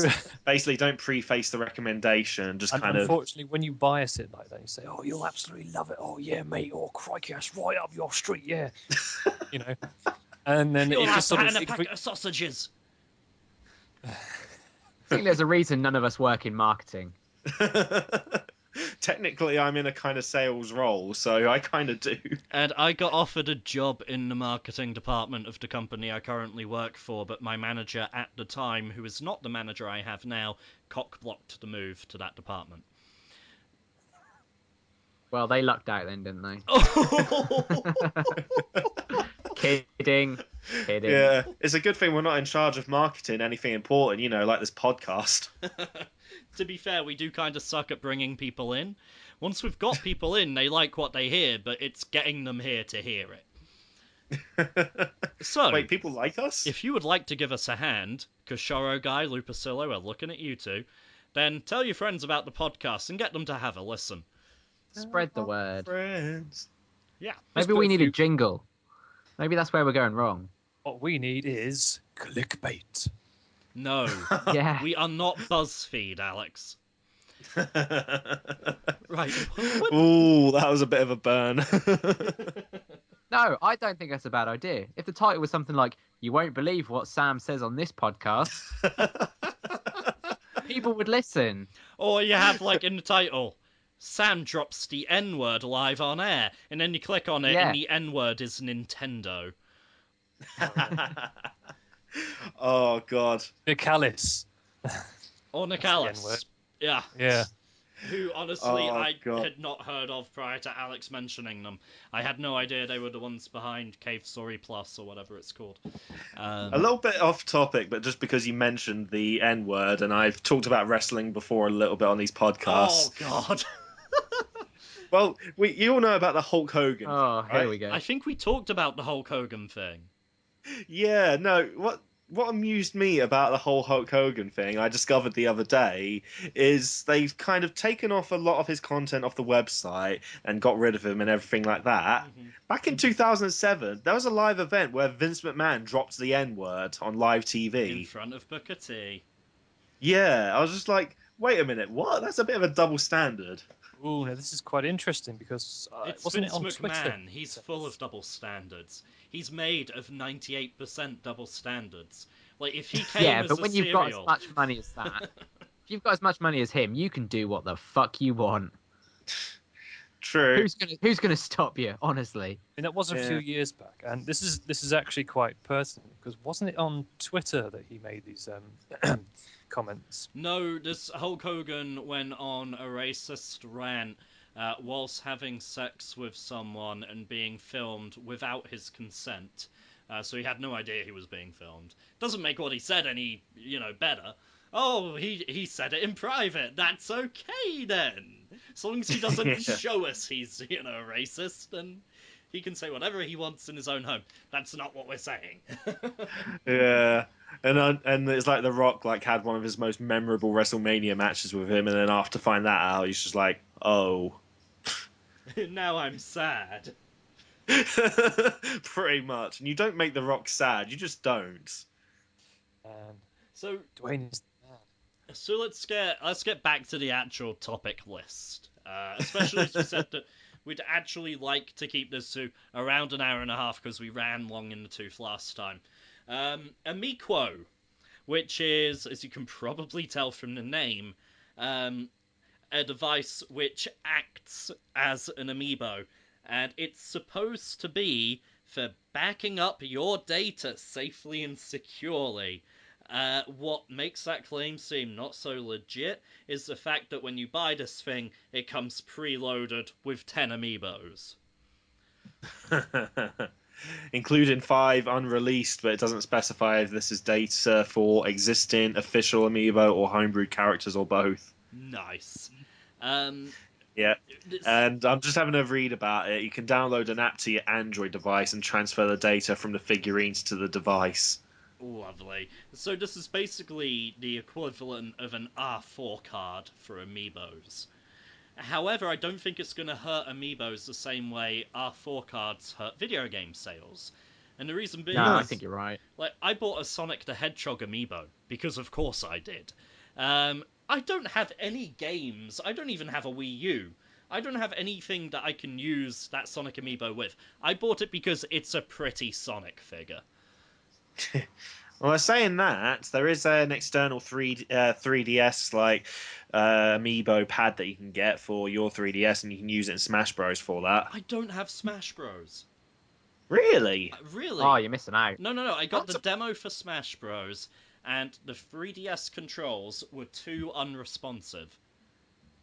Basically, don't preface the recommendation. Just and kind of unfortunately, when you bias it like that, you say, "Oh, you'll absolutely love it. Oh, yeah, mate. Oh, crikey, that's right up your street. Yeah." you know, and then You'll it have just sort that of and a packet of sausages. I think there's a reason none of us work in marketing. technically, I'm in a kind of sales role, so I kind of do. And I got offered a job in the marketing department of the company I currently work for, but my manager at the time, who is not the manager I have now, cock-blocked the move to that department. Well, they lucked out then, didn't they? Oh! Kidding. Yeah, it's a good thing we're not in charge of marketing anything important, like this podcast. To be fair, we do kind of suck at bringing people in. Once we've got people in, they like what they hear, but it's getting them here to hear it. So, Wait, people like us? if you would like to give us a hand, because Shoro Guy, Lupacillo are looking at you two, then tell your friends about the podcast and get them to have a listen. Spread the word. Friends. Yeah. Maybe we need a jingle. Maybe that's where we're going wrong. What we need is clickbait. No. Yeah. We are not BuzzFeed, Alex. Right. Ooh, that was a bit of a burn. No, I don't think that's a bad idea. If the title was something like, "You won't believe what Sam says on this podcast," people would listen. Or you have, like, in the title, Sam drops the N-word live on air, and then you click on it, Yeah. and the N-word is Nintendo. Oh, God. Nicalis. Or That's the N-word. Nicalis. Yeah. Yeah. Who, honestly, Oh, I God. had not heard of prior to Alex mentioning them. I had no idea they were the ones behind Cave Story Plus, or whatever it's called. A little bit off topic, but just because you mentioned the N word, and I've talked about wrestling before a little bit on these podcasts. Oh, God. Well, you all know about the Hulk Hogan Oh, thing, here right? we go. I think we talked about the Hulk Hogan thing. Yeah, no. What amused me about the whole Hulk Hogan thing, I discovered the other day, is they've kind of taken off a lot of his content off the website and got rid of him and everything like that. Mm-hmm. Back in 2007, there was a live event where Vince McMahon dropped the N word on live TV. In front of Booker T. Yeah, I was just like, Wait a minute, what? That's a bit of a double standard. Ooh, now this is quite interesting because It's wasn't it Vince on Twitter? McMahon. He's full of double standards. He's made of 98% double standards. Like, if he came Yeah, as but a when you've got as cereal. much money as that, if you've got as much money as him, you can do what the fuck you want. True. Who's gonna stop you? Honestly. I mean, that was a few Yeah. years back, and this is actually quite pertinent because wasn't it on Twitter that he made these comments? No, this Hulk Hogan went on a racist rant whilst having sex with someone and being filmed without his consent. So he had no idea he was being filmed. Doesn't make what he said any, better. Oh, he said it in private. That's okay then. As long as he doesn't Yeah. show us he's, racist, then he can say whatever he wants in his own home. That's not what we're saying. Yeah. And it's like The Rock like had one of his most memorable WrestleMania matches with him, and then after find that out, he's just like, oh. Now I'm sad. Pretty much. And you don't make The Rock sad, you just don't. And So Dwayne is mad. So let's get back to the actual topic list. Especially as we said that we'd actually like to keep this to around an hour and a half because we ran long in the tooth last time. Amiiqo, which is, as you can probably tell from the name, um, a device which acts as an amiibo, and it's supposed to be for backing up your data safely and securely. What makes that claim seem not so legit is the fact that when you buy this thing, it comes preloaded with 10 amiibos. Including 5 unreleased, but it doesn't specify if this is data for existing official amiibo or homebrew characters or both. Nice. Um, Yeah. this And I'm just having a read about it. You can download an app to your Android device and transfer the data from the figurines to the device. Lovely. So this is basically the equivalent of an R4 card for amiibos. However, I don't think it's going to hurt amiibos the same way R4 cards hurt video game sales. And the reason No, being I No. think is, you're right. like, I bought a Sonic the Hedgehog amiibo, because of course I did. I don't have any games, I don't even have a Wii U. I don't have anything that I can use that Sonic amiibo with. I bought it because it's a pretty Sonic figure. Well, saying that, there is an external 3DS amiibo pad that you can get for your 3DS, and you can use it in Smash Bros. For that. I don't have Smash Bros. Really? Oh, Really? you're missing out. No. I got That's the a... demo for Smash Bros. And the 3DS controls were too unresponsive.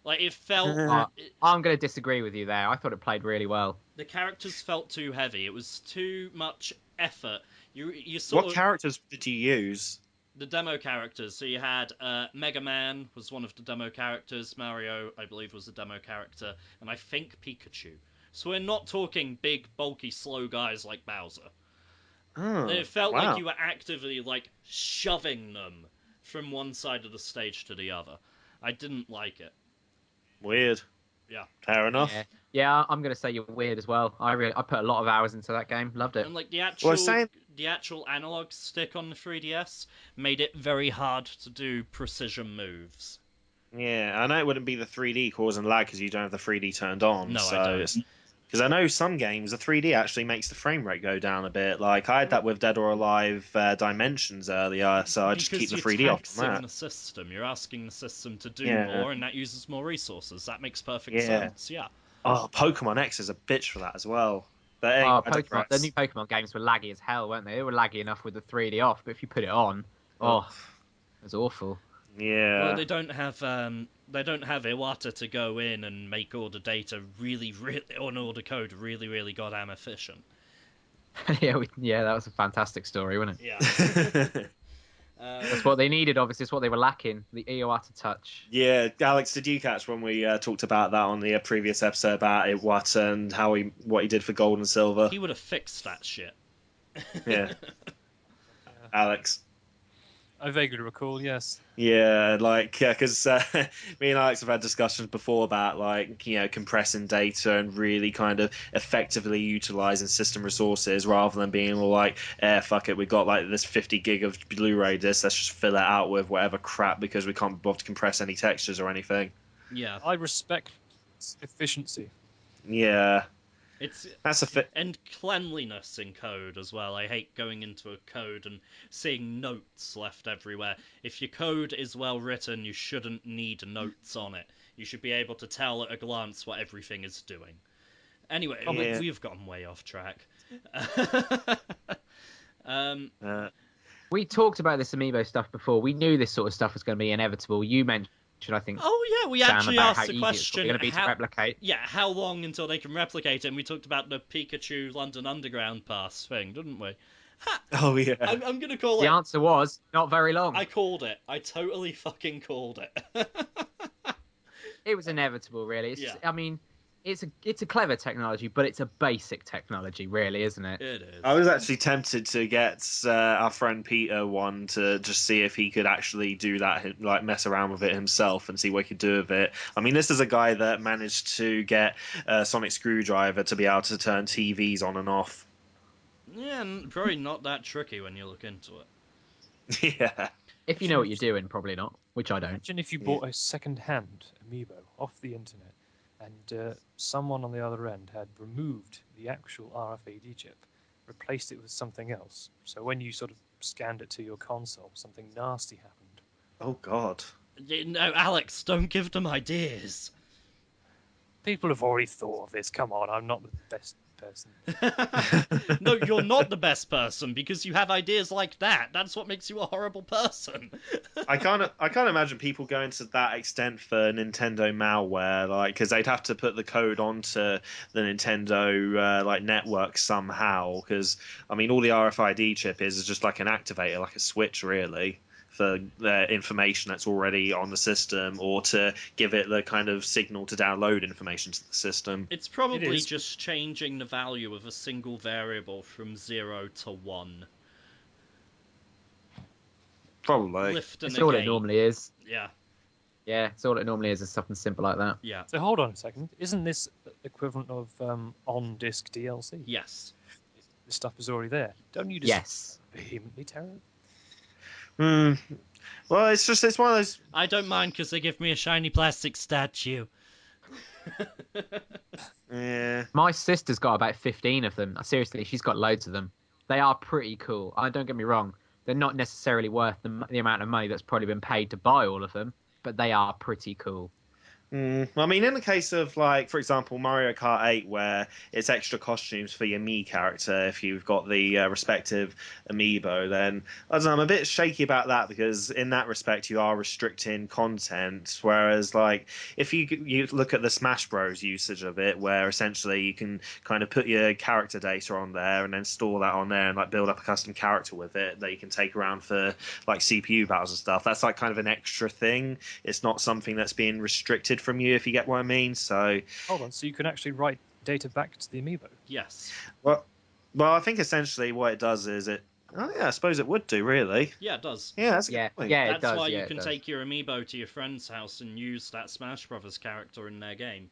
Like, it felt. Uh, I'm going to disagree with you there. I thought it played really well. The characters felt too heavy. It was too much effort. You What sort of. characters did you use? The demo characters. So you had Mega Man was one of the demo characters. Mario, I believe, was the demo character. And I think Pikachu. So we're not talking big, bulky, slow guys like Bowser. Oh, It felt like wow. you were actively like shoving them from one side of the stage to the other. I didn't like it. Weird. Yeah. Fair Yeah, enough. yeah. I'm going to say you're weird as well. I put a lot of hours into that game. Loved it. And like Well, I was saying, the actual analog stick on the 3DS made it very hard to do precision moves. yeah, I know it wouldn't be the 3D causing lag because you don't have the 3D turned on. No, I So don't. it's because I know some games the 3D actually makes the frame rate go down a bit. Like I had that with Dead or Alive Dimensions earlier, so I just keep Because the you're 3D off on taxing that. the system. You're asking the system to do Yeah, more, and that uses more resources. That makes perfect yeah. sense. Yeah. Oh, Pokemon X is a bitch for that as well. But anyway, Oh, I Pokemon. The digress. new Pokemon games were laggy as hell, weren't they? They were laggy enough with the 3D off, but if you put it on, Oh, oh, it was awful. Well, yeah. they don't have Iwata to go in and make all the data really on all the code really goddamn efficient. Yeah, yeah, that was a fantastic story, wasn't it? Yeah. That's what they needed. Obviously, it's what they were lacking. The Iwata touch. Yeah, Alex, did you catch when we talked about that on the previous episode about it, and how what he did for gold and silver? He would have fixed that shit. Yeah, Yeah. Alex. I vaguely recall, yes. Yeah, like because me and Alex have had discussions before about like compressing data and really kind of effectively utilizing system resources rather than being all like, fuck it, we got like this 50 gig of Blu-ray disc, let's just fill it out with whatever crap because we can't bother to compress any textures or anything. Yeah. I respect efficiency. Yeah, It's that's a fit. and cleanliness in code as well. I hate going into a code and seeing notes left everywhere. If your code is well written, you shouldn't need notes on it. You should be able to tell at a glance what everything is doing. Anyway, Yeah. we've gotten way off track. um, We talked about this Amiibo stuff before. We knew this sort of stuff was going to be inevitable. You mentioned, I think, oh yeah, we Sam, actually about how asked the easy it's probably question going to be to how replicate. how long until they can replicate it, and we talked about the Pikachu London Underground pass thing, didn't we? Oh yeah. I'm gonna call The it. answer was not very long. I called it. I totally fucking called it. It was inevitable, really. Yeah. I mean, it's a clever technology, but it's a basic technology, really, isn't it? It is. I was actually tempted to get our friend Peter one to just see if he could actually do that, like mess around with it himself and see what he could do with it. I mean, this is a guy that managed to get a sonic screwdriver to be able to turn TVs on and off. Yeah, and probably not that tricky when you look into it. Yeah. If you know what you're doing, probably not, which I don't. Imagine if you Yeah. bought a second-hand Amiibo off the internet, and someone on the other end had removed the actual RFID chip, replaced it with something else. So when you sort of scanned it to your console, something nasty happened. Oh God. No, Alex, don't give them ideas. People have already thought of this. Come on, I'm not the best person. No, you're not the best person because you have ideas like that. That's what makes you a horrible person. I can't imagine people going to that extent for Nintendo malware, like because they'd have to put the code onto the Nintendo like network somehow. Because I mean, all the RFID chip is just like an activator, like a switch, really, for the information that's already on the system, or to give it the kind of signal to download information to the system. It's probably is. just changing the value of a single variable from 0 to 1. Probably. Lift and It's all it negate. normally is. Yeah, Yeah, it's all it normally is something simple like that. yeah, So hold on a second. Isn't this equivalent of on-disc DLC? yes. This stuff is already there. Don't you just Yes. vehemently tear it? Hmm. Well, it's one of those. I don't mind because they give me a shiny plastic statue. Yeah. My sister's got about 15 of them. Seriously, she's got loads of them. They are pretty cool. Don't get me wrong. They're not necessarily worth the amount of money that's probably been paid to buy all of them, but they are pretty cool. I mean, in the case of, like, for example, Mario Kart 8, where it's extra costumes for your Mii character if you've got the respective amiibo, then I don't know, I'm a bit shaky about that because in that respect you are restricting content. Whereas, like, if you look at the Smash Bros. Usage of it, where essentially you can kind of put your character data on there and then store that on there and like build up a custom character with it that you can take around for like CPU battles and stuff. That's like kind of an extra thing. It's not something that's being restricted from you, if you get what I mean. So, Hold on. So you can actually write data back to the Amiibo. Yes. well, I think essentially what it does is it. Oh yeah, I suppose it would do really. Yeah, it does. Yeah, that's a Yeah, good point. yeah, it That's does. why yeah, you it can does. take your amiibo to your friend's house and use that Smash Brothers character in their game.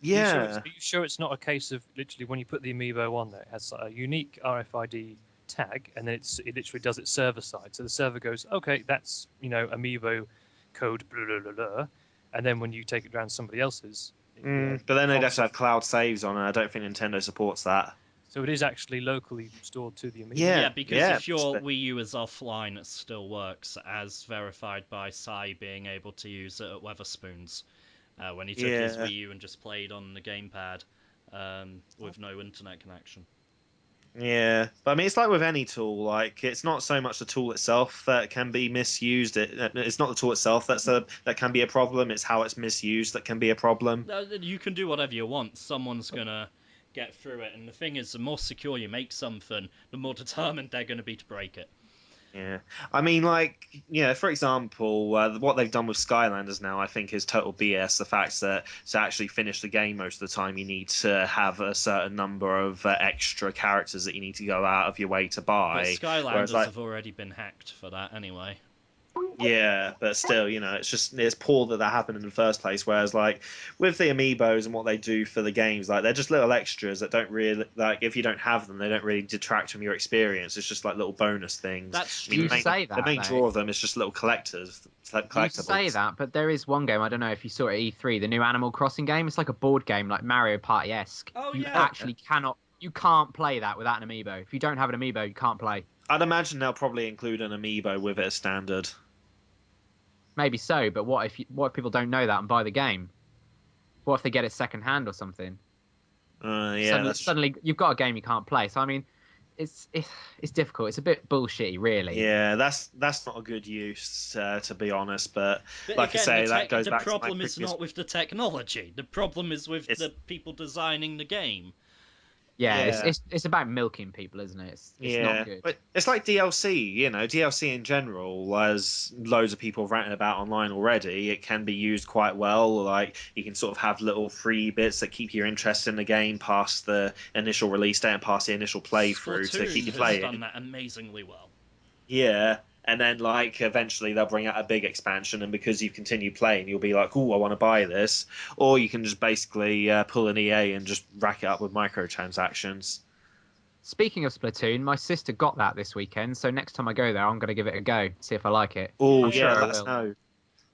Yeah. Are you sure it's not a case of literally when you put the Amiibo on there, it has a unique RFID tag, and then it literally does it server side. So the server goes, okay, that's Amiibo code blah blah blah blah, and then when you take it around somebody else's, But then they'd have to console- have cloud saves on it. I don't think Nintendo supports that. so it is actually locally stored to the Amiibo. Yeah. Because if your but- Wii U is offline, it still works, as verified by Sai being able to use it at Weatherspoons when he took his Yeah. Wii U and just played on the gamepad with no internet connection. Yeah, but I mean, it's like with any tool. Like, it's not so much the tool itself that can be misused. It's not the tool itself that can be a problem. It's how it's misused that can be a problem. You can do whatever you want. Someone's gonna get through it, and the thing is, the more secure you make something, the more determined they're gonna be to break it. Yeah, I mean, like, for example, what they've done with Skylanders now, I think, is total BS. The fact that to actually finish the game most of the time, you need to have a certain number of extra characters that you need to go out of your way to But buy. Skylanders Whereas, like, have already been hacked for that anyway. Yeah, but still, it's poor that happened in the first place. Whereas, like with the amiibos and what they do for the games, like they're just little extras that don't really like. If you don't have them, they don't really detract from your experience. It's just like little bonus things. That's I mean, You true. say the that main though. draw of them is just little collectors, like You say collectibles. that, but there is one game. I don't know if you saw it at E3, the new Animal Crossing game. It's like a board game, like Mario Party esque. Oh You yeah. actually cannot. You can't play that without an amiibo. If you don't have an amiibo, you can't play. I'd imagine they'll probably include an amiibo with it as standard. Maybe so, but what if people don't know that and buy the game? What if they get it second hand or something? Yeah, Suddenly, that's suddenly you've got a game you can't play. So I mean, it's difficult. It's a bit bullshitty, really. yeah, that's not a good use, to be honest. But But like I again, say, that goes the back to my problem is previous. not with the technology. The problem is with It's the people designing the game. Yeah, yeah. it's about milking people, isn't it? It's not Yeah, good. but it's like DLC, DLC in general, as loads of people have ranted about online already. It can be used quite well. Like you can sort of have little free bits that keep your interest in the game past the initial release date and past the initial playthrough to keep Splatoon you has done playing. that amazingly well. Yeah, and then like eventually they'll bring out a big expansion, and because you've continued playing, you'll be like, "Oh, I want to buy this," or you can just basically pull an EA and just rack it up with microtransactions. Speaking of Splatoon, my sister got that this weekend, so next time I go there, I'm going to give it a go, see if I like it. Oh I'm Yeah. yeah, sure I let us will. know.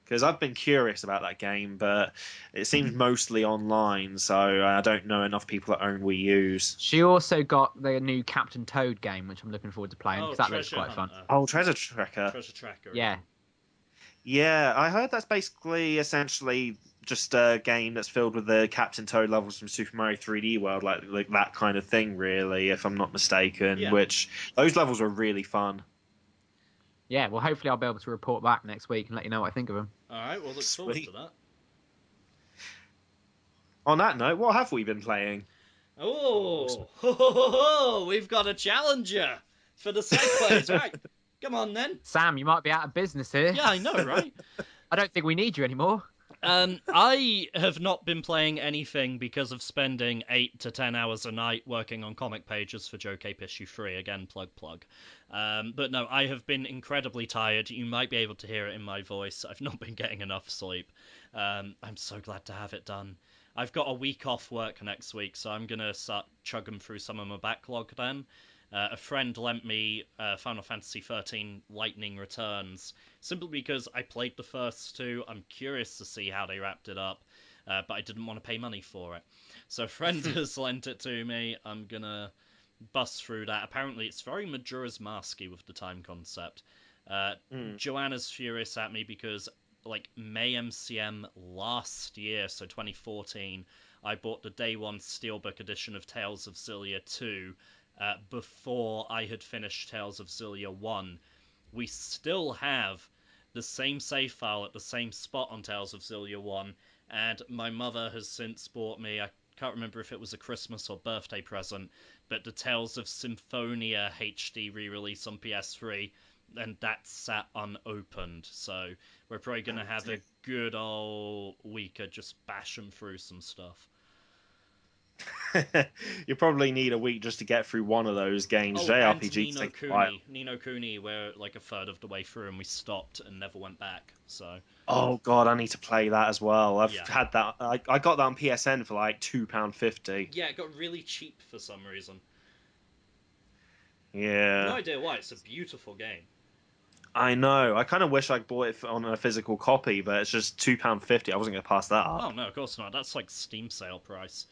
Because I've been curious about that game, but it seems mostly online, so I don't know enough people that own Wii U's. She also got the new Captain Toad game, which I'm looking forward to playing Oh, because that looks Treasure quite fun. Hunter. Oh, Treasure Tracker. Treasure Tracker, yeah. Yeah, Yeah, I heard that's basically essentially just a game that's filled with the Captain Toad levels from Super Mario 3D World, like that kind of thing, really, if I'm not mistaken. Yeah. Which those levels were really fun. yeah. Well, hopefully I'll be able to report back next week and let you know what I think of them. Alright, we'll look forward to Sweet. that. On that note, what have we been playing? Oh, ho, ho, ho, ho. We've got a challenger for the side plays. Right, come on then. Sam, you might be out of business here. Yeah, I know, right? I don't think we need you anymore. I have not been playing anything because of spending 8 to 10 hours a night working on comic pages for Joe Cape issue 3. Again, plug. But no, I have been incredibly tired. You might be able to hear it in my voice. I've not been getting enough sleep. I'm so glad to have it done. I've got a week off work next week, so I'm going to start chugging through some of my backlog then. A friend lent me Final Fantasy XIII Lightning Returns, simply because I played the first two. I'm curious to see how they wrapped it up, but I didn't want to pay money for it. So a friend has lent it to me. I'm going to bust through that. Apparently it's very Majora's Masky with the time concept. Hmm. Joanna's furious at me because like May MCM last year, so 2014, I bought the day one Steelbook edition of Tales of Xillia 2 before I had finished Tales of Xillia 1. We still have the same save file at the same spot on Tales of Xillia 1, and my mother has since bought me, I can't remember if it was a Christmas or birthday present, but the Tales of Symphonia HD re-release on PS3, and that's sat unopened. So we're probably going to have a good old week of just bashing through some stuff. You probably need a week just to get through one of those games. Oh, and JRPGs take a while. Nino Kuni, we're like a third of the way through and we stopped and never went back. So Oh god, I need to play that as well. I've yeah, had that. I got that on PSN for like £2.50. yeah, it got really cheap for some reason. No Yeah, idea why. It's a beautiful game. I know. I kind of wish I bought it on a physical copy, but it's just £2.50. I wasn't going to pass that Oh up. no, of course not. That's like Steam sale price.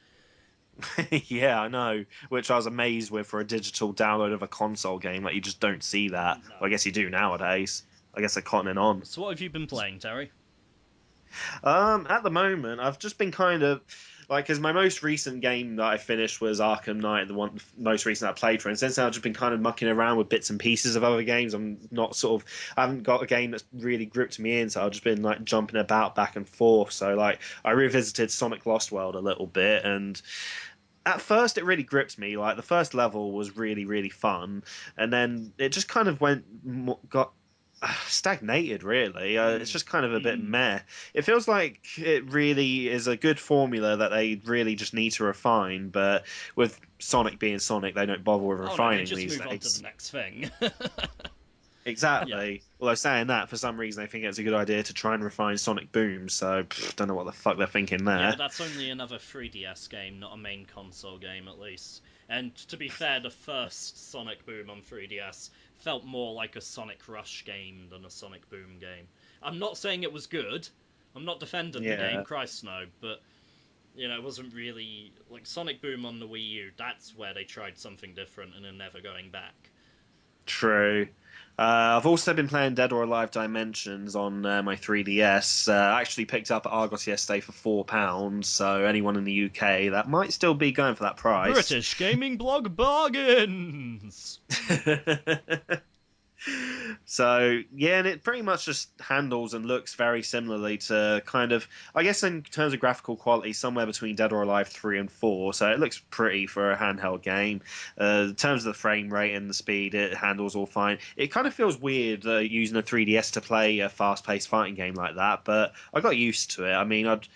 Yeah, I know. Which I was amazed with for a digital download of a console game. Like you just don't see that. No. Well, I guess you do nowadays. I guess they're cottoning on. So what have you been playing, Terry? At the moment, I've just been kind of like, because my most recent game that I finished was Arkham Knight, the one most recent I played for, and since then I've just been kind of mucking around with bits and pieces of other games. I haven't got a game that's really gripped me in, so I've just been like jumping about back and forth. So like, I revisited Sonic Lost World a little bit, and at first it really gripped me. Like the first level was really really fun, and then it just kind of got stagnated really. It's just kind of a bit meh. It feels like it really is a good formula that they really just need to refine, but with Sonic being Sonic, they don't bother with Oh no, they refining just these move on to the days. next thing. Yeah. Exactly. Although saying that, for some reason, they think it's a good idea to try and refine Sonic Boom. So don't know what the fuck they're thinking Yeah, there. but that's only another 3DS game, not a main console game, at least. And to be fair, the first Sonic Boom on 3DS felt more like a Sonic Rush game than a Sonic Boom game. I'm not saying it was good. I'm not defending the game, Yeah. Christ no, but it wasn't really like Sonic Boom on the Wii U. That's where they tried something different and are never going back. True. I've also been playing Dead or Alive Dimensions on my 3DS. I actually picked up at Argos yesterday for £4, so anyone in the UK, that might still be going for that price. British gaming blog bargains. So yeah, and it pretty much just handles and looks very similarly to kind of, I guess, in terms of graphical quality, somewhere between Dead or Alive 3 and 4. So it looks pretty for a handheld game. In terms of the frame rate and the speed, it handles all fine. It kind of feels weird using a 3DS to play a fast-paced fighting game like that, but I got used to it. I mean, I'd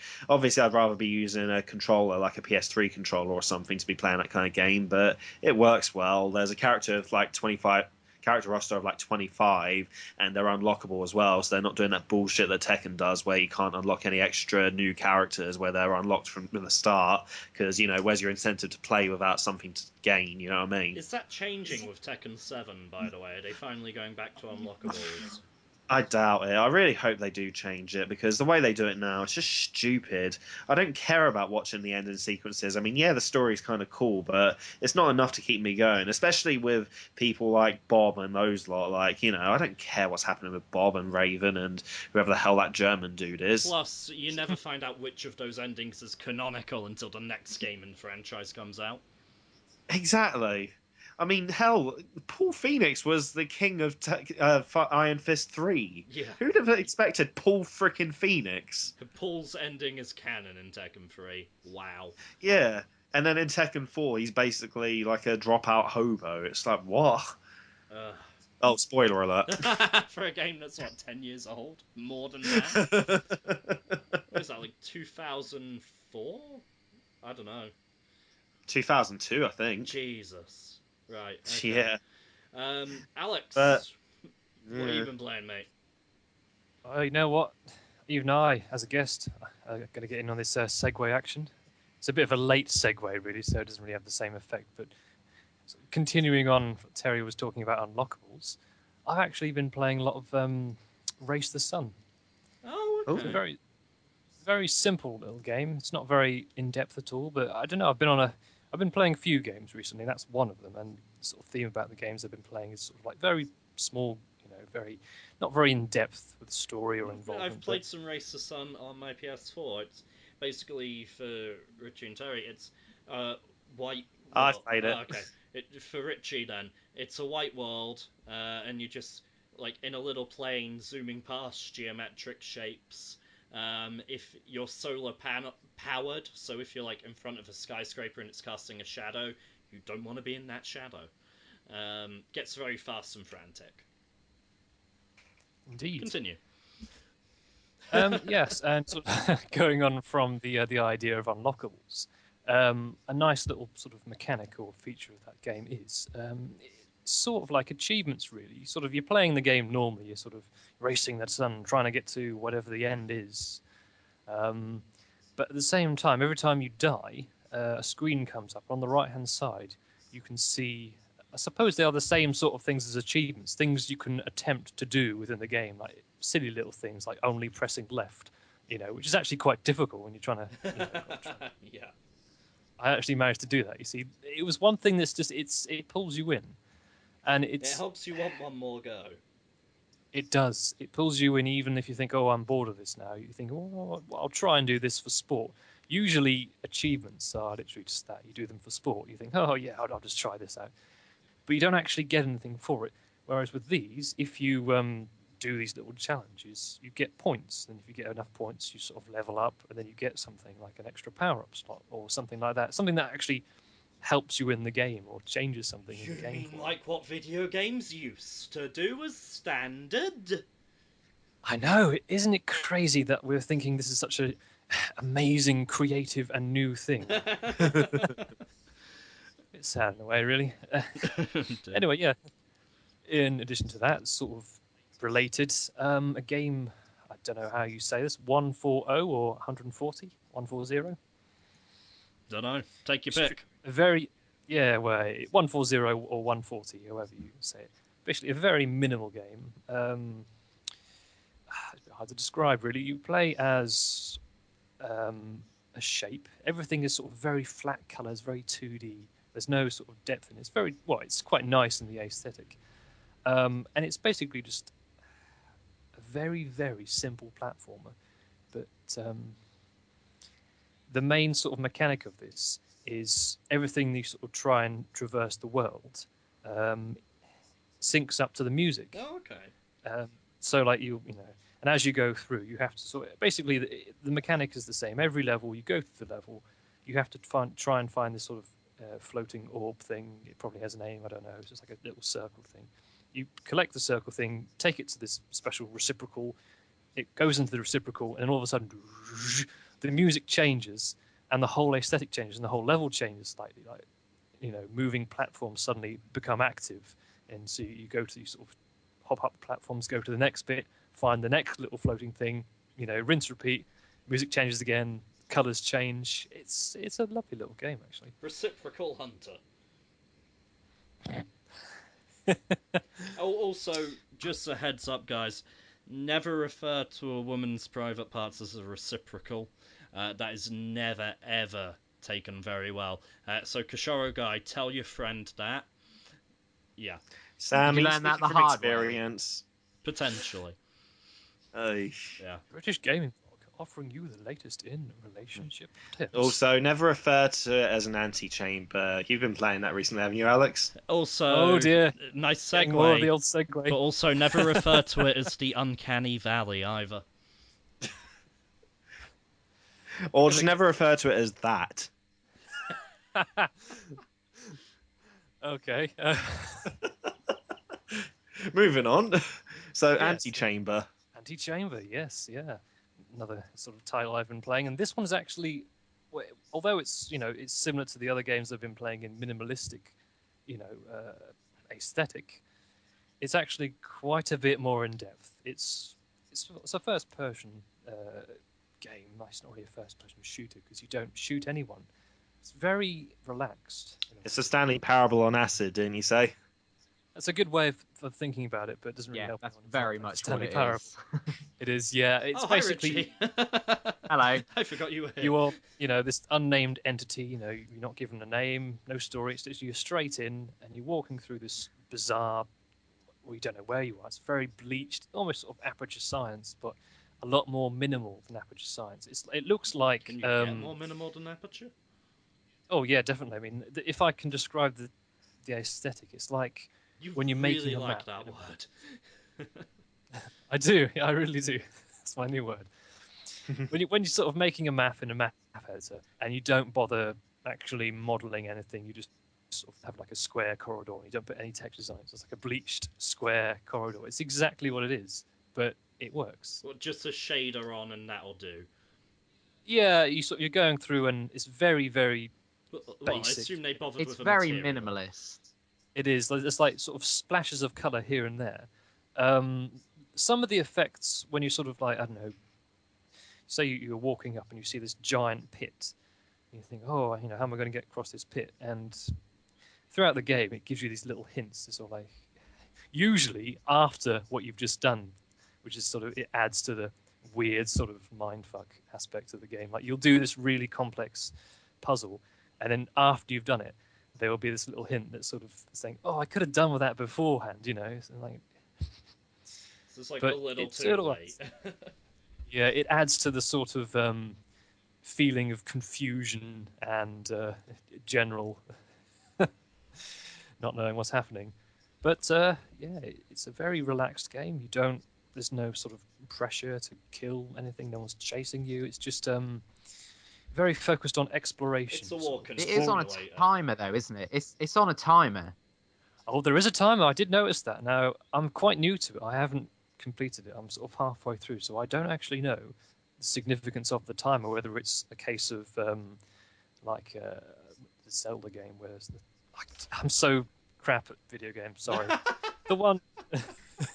rather be using a controller like a PS3 controller or something to be playing that kind of game, but it works well. There's a character of like 25 character roster of like 25, and they're unlockable as well, so they're not doing that bullshit that Tekken does where you can't unlock any extra new characters where they're unlocked from the start, because where's your incentive to play without something to gain, you know what I mean? Is that changing with Tekken 7, by the way? Are they finally going back to unlockables? I doubt it. I really hope they do change it, because the way they do it now, it's just stupid. I don't care about watching the ending sequences. I mean, yeah, the story's kind of cool, but it's not enough to keep me going, especially with people like Bob and those lot. Like, I don't care what's happening with Bob and Raven and whoever the hell that German dude is. Plus, you never find out which of those endings is canonical until the next game in the franchise comes out. Exactly. I mean, hell, Paul Phoenix was the king of Iron Fist 3. Yeah. Who'd have expected Paul frickin' Phoenix? Paul's ending is canon in Tekken 3. Wow. Yeah. And then in Tekken 4, he's basically like a dropout hobo. It's like, what? Uh, Oh, spoiler alert. for a game that's, 10 years old? More than that? What is that, like 2004? I don't know. 2002, I think. Jesus. Right, okay. Yeah. But, Alex, what have you yeah. been playing, mate? Oh, you know what? Even I, as a guest, I'm going to get in on this segue action. It's a bit of a late segue, really, so it doesn't really have the same effect. But continuing on, what Terry was talking about unlockables. I've actually been playing a lot of Race the Sun. Oh, Oh, It's a okay. very simple little game. It's not very in depth at all, but I don't know. I've been playing a few games recently. That's one of them, and the sort of theme about the games I've been playing is sort of like very small, very not very in depth with story or I've involvement. But played some Race to Sun on my PS4. It's basically for Richie and Terry. It's uh white I've world. played it. Okay, for Richie then it's a white world, and you just like in a little plane zooming past geometric shapes. If you're powered, so if you're like in front of a skyscraper and it's casting a shadow, you don't want to be in that shadow. Gets very fast and frantic. indeed, Continue. yes, and sort of going on from the idea of unlockables, a nice little sort of mechanic or feature of that game is it's sort of like achievements. Really, sort of you're playing the game normally. You're sort of racing that sun, trying to get to whatever the end is. Um, but at the same time, every time you die, a screen comes up on the right hand side. You can see. I suppose they are the same sort of things as achievements, things you can attempt to do within the game, like silly little things like only pressing left, which is actually quite difficult when you're trying to. Yeah. I actually managed to do that. You see, it was one thing that's just it pulls you in, and It helps you want one more go. it does. It pulls you in even if you think, oh, I'm bored of this now. You think, oh, well, I'll try and do this for sport. Usually, achievements are literally just that. You do them for sport. You think, oh, yeah, I'll just try this out. But you don't actually get anything for it. Whereas with these, if you do these little challenges, you get points. And if you get enough points, you sort of level up, and then you get something like an extra power up slot or something like that. Something that actually helps you in the game or changes something in You the game mean for you. like what video games used to do as standard? I know, isn't it crazy that we're thinking this is such a amazing, creative, and new thing? It's sad in a way, really. Dear. Anyway, yeah. In addition to that, sort of related, a game, I don't know how you say this, 140 or 140? 140? Don't know. Take your pick. A very, yeah, well, 140 or 140, however you say it. Basically, a very minimal game. It's a bit hard to describe, really. You play as a shape. Everything is sort of very flat colours, very 2D. There's no sort of depth in it. It's very, well, it's quite nice in the aesthetic. And it's basically just a very, very simple platformer. But the main sort of mechanic of this is everything you sort of try and traverse the world um, syncs up to the music. Oh, okay. So like you know, and as you go through, you have to sort of, basically the mechanic is the same. Every level, you go through the level, you have to try and find this sort of floating orb thing. It probably has a name, I don't know. It's just like a little circle thing. You collect the circle thing, take it to this special reciprocal. It goes into the reciprocal, and all of a sudden, the music changes, and the whole aesthetic changes, and the whole level changes slightly. Like, you know, moving platforms suddenly become active, and so you go to these sort of hop up platforms, go to the next bit, find the next little floating thing, you know, rinse, repeat. Music changes again, colors change. It's a lovely little game, actually. Reciprocal Hunter. Oh, also, just a heads up, guys. Never refer to a woman's private parts as a reciprocal. That is never, ever taken very well. So, Koshoro Guy, tell your friend that. Yeah, Sam, You you learn that speaking the from hard way. experience. potentially. Ay. Yeah. British Gaming Blog offering you the latest in relationship tips. Also, never refer to it as an antechamber. You've been playing that recently, haven't you, Alex? Also, Oh dear, nice getting more of the segue, old segue. but also never refer to it as the Uncanny Valley either. Or just never refer to it as that. Okay. Moving on. So, Yes. antechamber. Anti-Chamber, yes, yeah. Another sort of title I've been playing, and this one's actually, although it's it's similar to the other games I've been playing in minimalistic, aesthetic. It's actually quite a bit more in depth. It's a first-person game. It's not really a first-person shooter because you don't shoot anyone. It's very relaxed. It's a Stanley Parable on acid, didn't you say? That's a good way of thinking about it, but it doesn't really Yeah, help. that's anyone. It's very not much Stanley what it Parable. is. It is, yeah. It's Oh, hi, basically Richie. Hello. I forgot you were here. you are, this unnamed entity. You're not given a name, no story. It's just you're straight in, and you're walking through this bizarre. Well, you don't know where you are. It's very bleached, almost sort of Aperture Science, but a lot more minimal than Aperture Science. It looks like. Can you get more minimal than Aperture? Oh yeah, definitely. I mean, if I can describe the aesthetic, it's like You when you're really making a like map. that word. I do. I really do. That's my new word. When you're sort of making a map in a map editor and you don't bother actually modeling anything, you just sort of have like a square corridor and you don't put any textures on it. So it's like a bleached square corridor. It's exactly what it is, but it works. Well, just a shader on and that'll do. Yeah, you're going through and it's very, very Well, I basic. assume they bothered It's with a very material. minimalist. It is. It's like sort of splashes of color here and there. Some of the effects when you sort of like, I don't know, say you're walking up and you see this giant pit, and you think, oh, how am I going to get across this pit? And throughout the game, it gives you these little hints. It's sort of like, usually after what you've just done, which is sort of, it adds to the weird sort of mindfuck aspect of the game. Like you'll do this really complex puzzle, and then after you've done it, there will be this little hint that's sort of saying, "Oh, I could have done with that beforehand," So like, So it's like but a little it's too sort of late. yeah, it adds to the sort of feeling of confusion and general not knowing what's happening. But yeah, it's a very relaxed game. There's no sort of pressure to kill anything. No one's chasing you. It's just very focused on exploration. It's a walk and It is on a simulator. timer though, isn't it? It's on a timer. Oh, there is a timer. I did notice that. Now, I'm quite new to it. I haven't completed it. I'm sort of halfway through, so I don't actually know the significance of the timer, whether it's a case of like the Zelda game where I'm so crap at video games. Sorry. The one.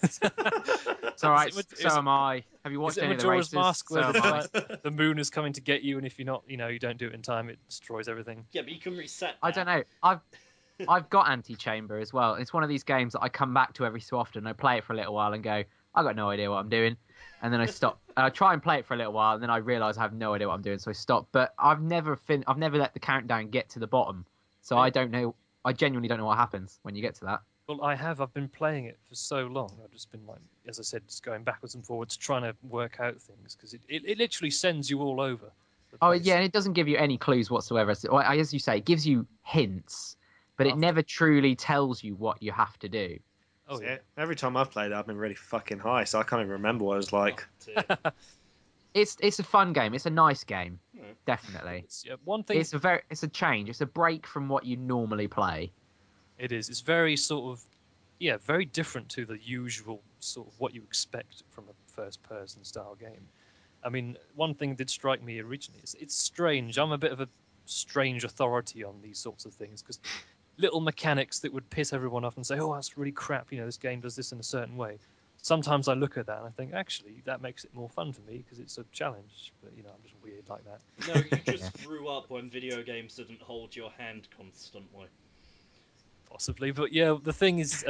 It's all right. Is So am I. Have you is watched it any of the Majora's races? Mask where So am I. the moon is coming to get you, and if you're not, you don't do it in time, it destroys everything. Yeah, but you can reset that. I don't know. I've got Anti-Chamber as well. It's one of these games that I come back to every so often. I play it for a little while and go, I got no idea what I'm doing, and then I stop. I try and play it for a little while, and then I realise I have no idea what I'm doing, so I stop. But I've never let the countdown get to the bottom, so I don't know. I genuinely don't know what happens when you get to that. Well, I've been playing it for so long. I've just been like, as I said, just going backwards and forwards, trying to work out things because it literally sends you all over the Oh place. yeah, and it doesn't give you any clues whatsoever. So, as you say, it gives you hints, but it never truly tells you what you have to do. Oh So, yeah. every time I've played it, I've been really fucking high, so I can't even remember what it was like. Oh, dear. It's a fun game. It's a nice game, Hmm. definitely. One thing. It's a change. It's a break from what you normally play. It is. It's very sort of, yeah, very different to the usual sort of what you expect from a first-person style game. I mean, one thing did strike me originally. It's strange. I'm a bit of a strange authority on these sorts of things because little mechanics that would piss everyone off and say, "Oh, that's really crap." This game does this in a certain way. Sometimes I look at that and I think, actually, that makes it more fun for me because it's a challenge. But I'm just weird like that. No, you just grew up when video games didn't hold your hand constantly. Possibly, but yeah, the thing is,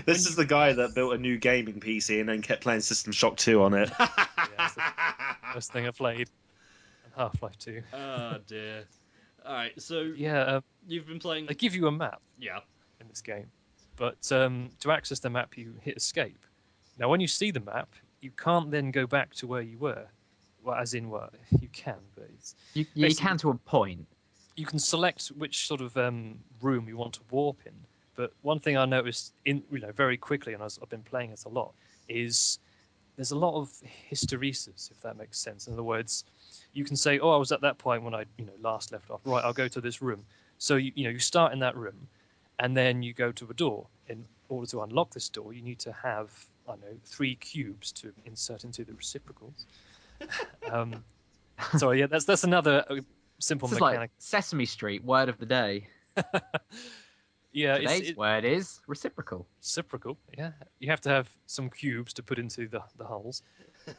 This is the guy that built a new gaming PC and then kept playing System Shock 2 on it. that's the first thing I played, and Half-Life 2. Oh dear. Alright, so Yeah, you've been playing. they give you a map Yeah. in this game, but to access the map, you hit escape. Now, when you see the map, you can't then go back to where you were. Well, as in, well, you can, but it's You basically can to a point. you can select which sort of room you want to warp in. But one thing I noticed very quickly, and I've been playing it a lot, is there's a lot of hysteresis, if that makes sense. In other words, you can say, "Oh, I was at that point when I last left off. Right, I'll go to this room." So you start in that room, and then you go to a door. In order to unlock this door, you need to have, I don't know, 3 cubes to insert into the reciprocals. Um, so yeah, that's another simple This is like mechanic. Sesame Street word of the day. Yeah, Today's word is reciprocal. reciprocal. Yeah, you have to have some cubes to put into the hulls.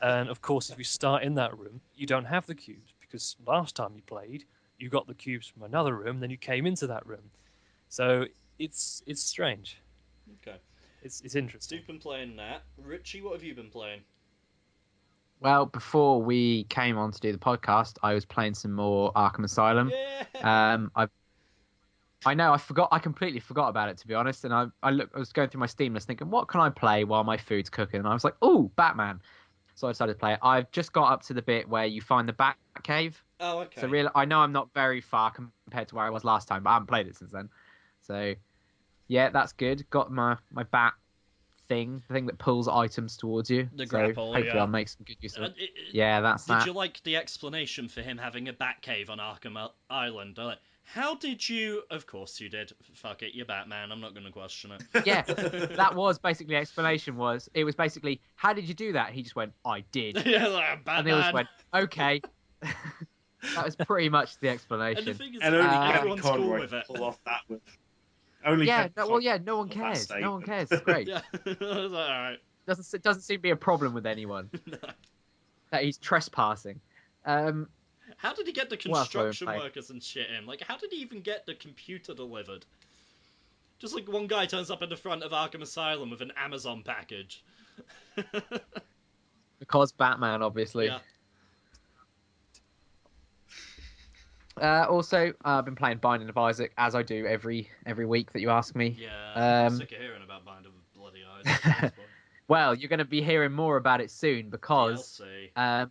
And of course, if you start in that room, you don't have the cubes because last time you played, you got the cubes from another room, then you came into that room. So it's strange. Okay. It's So interesting. you've been playing that. Richie, what have you been playing? Well, before we came on to do the podcast, I was playing some more Arkham Asylum. Yeah. I know I completely forgot about it, to be honest. And I was going through my Steam list thinking, what can I play while my food's cooking? And I was like, oh, Batman. So I decided to play it. I've just got up to the bit where you find the Batcave. Oh, okay. So really, I know I'm not very far compared to where I was last time, but I haven't played it since then. So yeah, that's good. Got my bat thing, the thing that pulls items towards you. The So grapple, hopefully yeah. I'll make some good use of it. Uh, Yeah, that's Did that. you like the explanation for him having a Batcave on Arkham Island? Like, how did you? Of course you did. Fuck it, you're Batman. I'm not going to question it. Yeah, that was basically the explanation. It was basically, how did you do that? He just went, I did, Yeah, like, and they all just Batman. went, okay. That was pretty much the And the explanation. thing is, And only Kevin everyone's cool Conroy with it. pull off that with. Only Yeah, Kevin no, well, Conroy yeah, no one pull off that cares. No one statement. cares. It's great. Yeah, I was like, all right. Doesn't seem to be a problem with anyone that he's trespassing. Um, How did he get the What else have I been construction playing? workers and shit in? Like, how did he even get the computer delivered? Just like one guy turns up in the front of Arkham Asylum with an Amazon package. because Batman, obviously. Yeah. Also, I've been playing Binding of Isaac as I do every week that you ask me. Yeah, I'm Um, sick of hearing about Bind of Bloody Isaac at this point. well, you're going to be hearing more about it soon because DLC.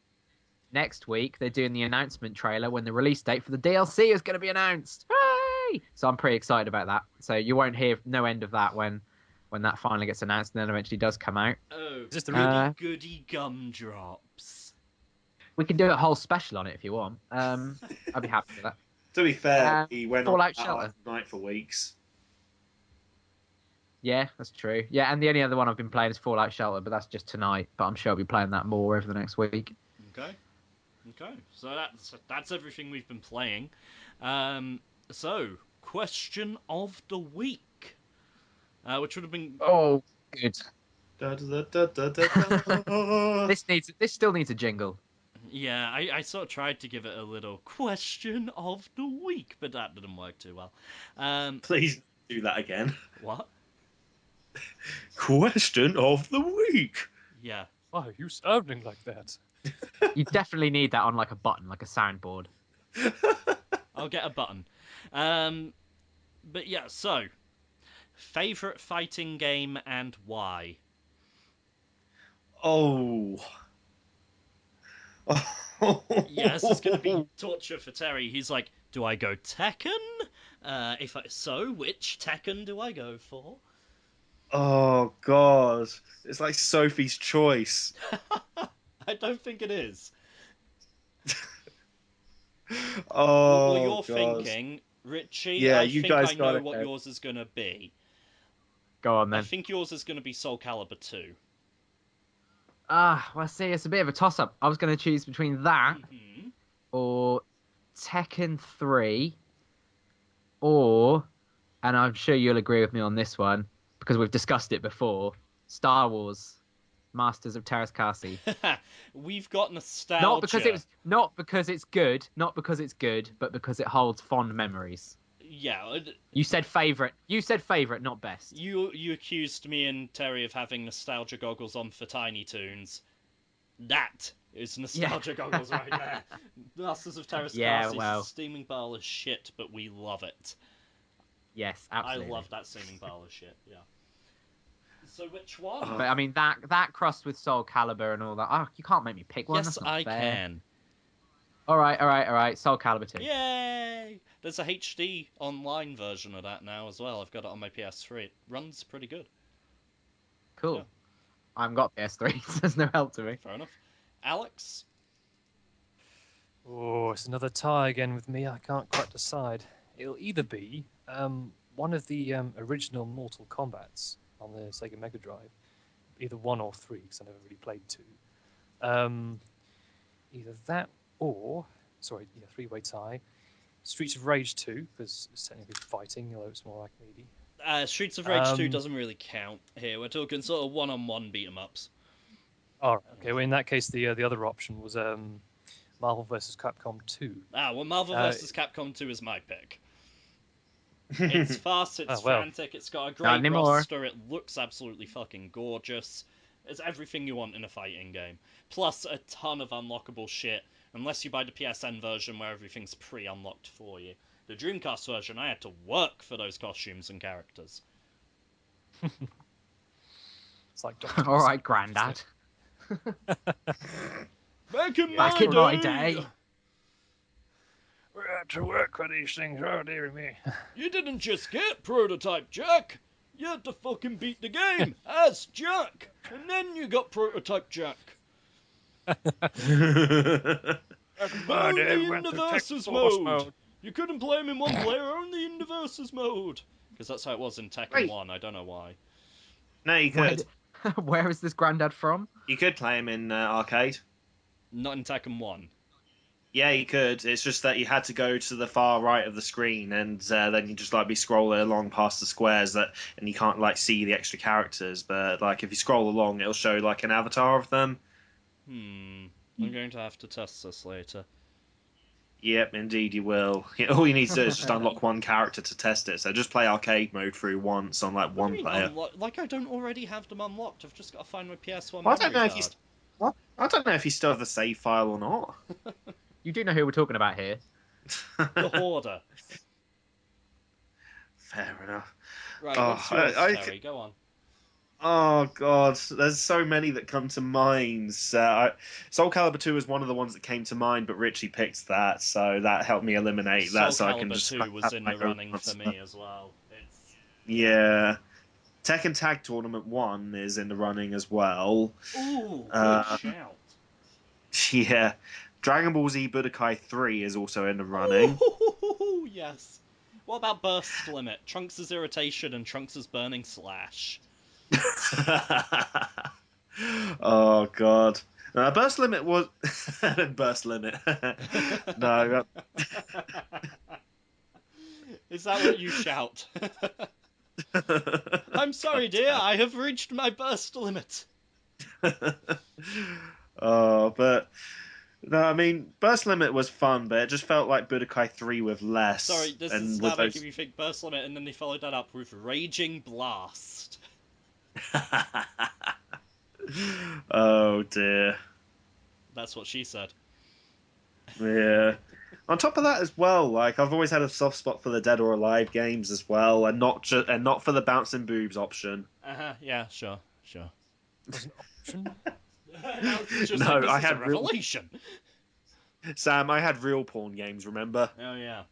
next week they're doing the announcement trailer when the release date for the DLC is going to be announced. Hooray! So I'm pretty excited about that. So you won't hear no end of that when that finally gets announced and then eventually does come out. Oh, Is this the goody gumdrops. We can do a whole special on it if you want. I'd be happy with that. To be fair, he went on Fallout that Shelter. last night for weeks. Yeah, that's true. Yeah, and the only other one I've been playing is Fallout Shelter, but that's just tonight. But I'm sure I'll be playing that more over the next week. Okay. So that's everything we've been playing. So question of the week, which would have been Oh, Good. Da, da, da, da, da, da. This still needs a jingle. Yeah, I sort of tried to give it a little question of the week, but that didn't work too well. Please do that again. What? Question of the week. Yeah. Why are you sounding like that? You definitely need that on like a button, like a soundboard. I'll get a button. But yeah, so favorite fighting game and why? Oh. Yeah, this is going to be torture for Terry. He's like, do I go Tekken? So, which Tekken do I go for? Oh God. It's like Sophie's Choice. I don't think it is. Well, Oh you're God. thinking, Richie, Yeah, I you think guys I got know it. what yours is going to be. Go on I then. think yours is going to be Soul Calibur 2. Well, see, it's a bit of a toss-up. I was going to choose between that Mm-hmm. or Tekken 3 or, and I'm sure you'll agree with me on this one because we've discussed it before, Star Wars Masters of Terraskasi. We've got Not because nostalgia. not because it's good, but because it holds fond memories. Yeah, You said favorite. You said favorite, not best. you accused me and Terry of having nostalgia goggles on for Tiny Toons. That is Yeah. nostalgia goggles right there. Masters of Yeah, Terraskasi is a well, steaming pile of shit, but we love it. yes, I absolutely. love that steaming pile of shit. Yeah. So which one? But I mean that crossed with Soul Calibur and all that. Oh, you can't make me pick one. Yes, That's not I fair. can. All right. Soul Calibur 2. Yay! There's a HD online version of that now as well. I've got it on my PS3. It runs pretty good. Yeah, Cool. I haven't got PS3, so there's no help to me. fair enough. Alex? Oh, it's another tie again with me. I can't quite decide. It'll either be one of the original Mortal Kombats on the Sega Mega Drive, either 1 or 3, because I never really played 2. Um, Either that or, sorry, yeah, three-way tie. Streets of Rage 2, because it's technically fighting, although it's more like melee. Streets of Rage 2 doesn't really count here. We're talking sort of one-on-one beat 'em ups. All right, okay. Well, in that case, the other option was Marvel vs. Capcom 2. Well, Marvel Uh, vs. Capcom 2 is my pick. It's fast, it's oh well, frantic, it's got a Not great anymore. roster, it looks absolutely fucking gorgeous. It's everything you want in a fighting game. Plus a ton of unlockable shit, unless you buy the PSN version where everything's pre-unlocked for you. The Dreamcast version, I had to work for those costumes and characters. it's like Doctor Who, All right, isn't Grandad. it? Back in Yes, Back my in my day, day. we had to work for these things. Oh dear me. you didn't just get Prototype Jack. You had to fucking beat the game as Jack, and then you got Prototype Jack. Back in my day, we Only in went the to Tech versus Force mode. You couldn't play him in one player, only in the versus mode. Because that's how it was in Tekken Wait, 1. I don't know why. no, you Where, could. where is this Grandad from? You could play him in arcade. Not in Tekken 1. Yeah, you could. It's just that you had to go to the far right of the screen, and then you just like be scrolling along past the squares and you can't like see the extra characters. But like if you scroll along, it'll show like an avatar of them. I'm going to have to test this later. Yep, indeed you will. All you need to do is just unlock one character to test it. So just play arcade mode through once on like What do one you mean player. unlock? Like I don't already have them unlocked. I've just got to find my PS1 Well, I don't memory know if you. card. What? I don't know if you still have the save file or not. You do know who we're talking about here. The Hoarder. Fair enough. Right, Oh, what's yours, Terry? Go on. oh God, there's so many that come to mind. Soul Calibur 2 is one of the ones that came to mind, but Richie picked that, so that helped me eliminate that, Soul so I can Calibur just 2 was have in my the own running for answer. me as well. Yeah. Yeah. Tekken Tag Tournament 1 is in the running as well. Ooh, good Uh, shout. yeah. Dragon Ball Z Budokai 3 is also in the running. Ooh, yes. What about Burst Limit, Trunks' Irritation, and Trunks' Burning Slash? Oh God. Burst Limit was Burst Limit. No. Is that what you shout? I'm sorry, dear. I have reached my burst limit. Oh, but no, I mean, Burst Limit was fun, but it just felt like Budokai 3 with less, Sorry, this is and now with making those. me think burst limit, and then they followed that up with raging blast. Oh dear. That's what she said. Yeah. On top of that as well, like I've always had a soft spot for the Dead or Alive games as well, and not for the bouncing boobs option. Yeah, sure. Was an option. Alex is just like, No, this I is a had real revelation. Sam. I had real porn games. Remember? Oh yeah.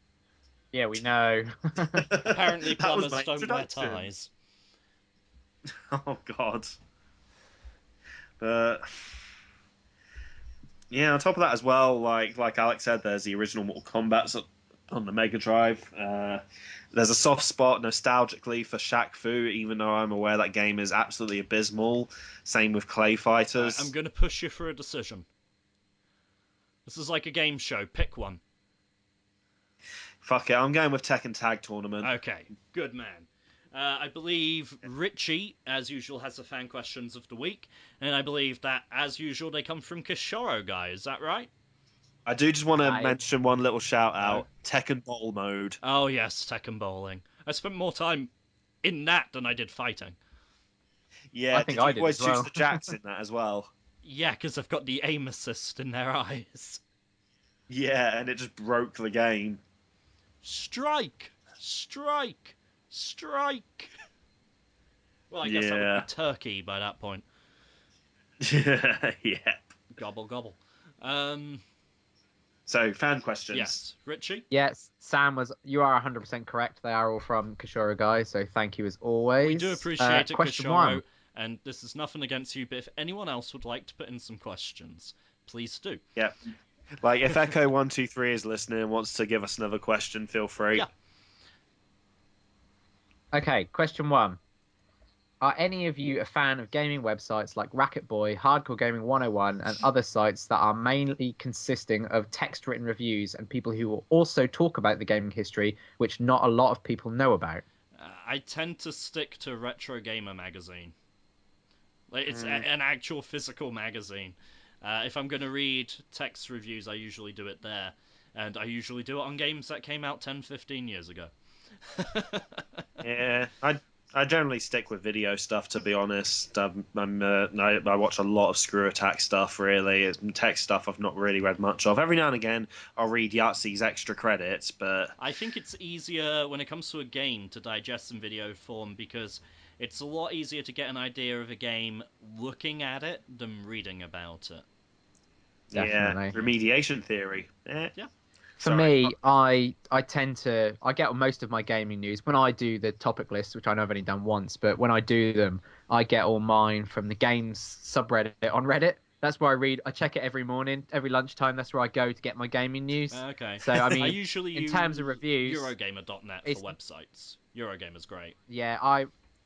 Yeah, we know. Apparently That was plumbers my don't wear introduction. ties. Oh God. But yeah, on top of that as well, like Alex said, there's the original Mortal Kombat on the Mega Drive. There's a soft spot nostalgically for Shaq Fu, even though I'm aware that game is absolutely abysmal. Same with Clay Right, I'm Fighters. gonna push you for a decision. This is like a game show. Pick one. Fuck it, I'm going with Tekken Tag Tournament. Okay, good man. I believe Richie, as usual, has the fan questions of the week, and I believe that, as usual, they come from Kishoro Guy. Is that right? I do just want to That is- mention one little shout Oh. out: Tekken Bowl mode. Oh yes, Tekken Bowling. I spent more time in that than I did fighting. I Yeah, think did you I did always as choose well. the jacks in that as well? Yeah, because I've got the aim assist in their eyes. Yeah, and it just broke the game. Strike! Strike! Strike! Well, I guess that would be Yeah. turkey by that point. Yeah. Gobble gobble. Um, So, fan questions. yes, Richie. Yes, Sam was. You are 100% correct. They are all from Kishoro Guy, so thank you as always. We do appreciate it, Question Kishoro, one. and this is nothing against you, but if anyone else would like to put in some questions, please do. Yeah. Like, if Echo123 is listening and wants to give us another question, feel free. Yeah. Okay, question one. Are any of you a fan of gaming websites like Racket Boy, Hardcore Gaming 101, and other sites that are mainly consisting of text-written reviews and people who will also talk about the gaming history, which not a lot of people know about? I tend to stick to Retro Gamer magazine. Like, it's Mm. an actual physical magazine. If I'm going to read text reviews, I usually do it there. And I usually do it on games that came out 10, 15 years ago. Yeah, I generally stick with video stuff, to be honest. I watch a lot of Screw Attack stuff, really. Tech stuff I've not really read much of. Every now and again, I'll read Yahtzee's extra credits, but I think it's easier when it comes to a game to digest in video form because it's a lot easier to get an idea of a game looking at it than reading about it. yeah, Definitely. remediation theory. Yeah. For Sorry. me, I tend to I get most of my gaming news when I do the topic lists, which I know I've only done once, but when I do them, I get all mine from the games subreddit on Reddit. That's where I read. I check it every morning, every lunchtime. That's where I go to get my gaming news. Okay. So I I mean, usually in use terms of reviews, Eurogamer.net for it's websites. Eurogamer's great. yeah,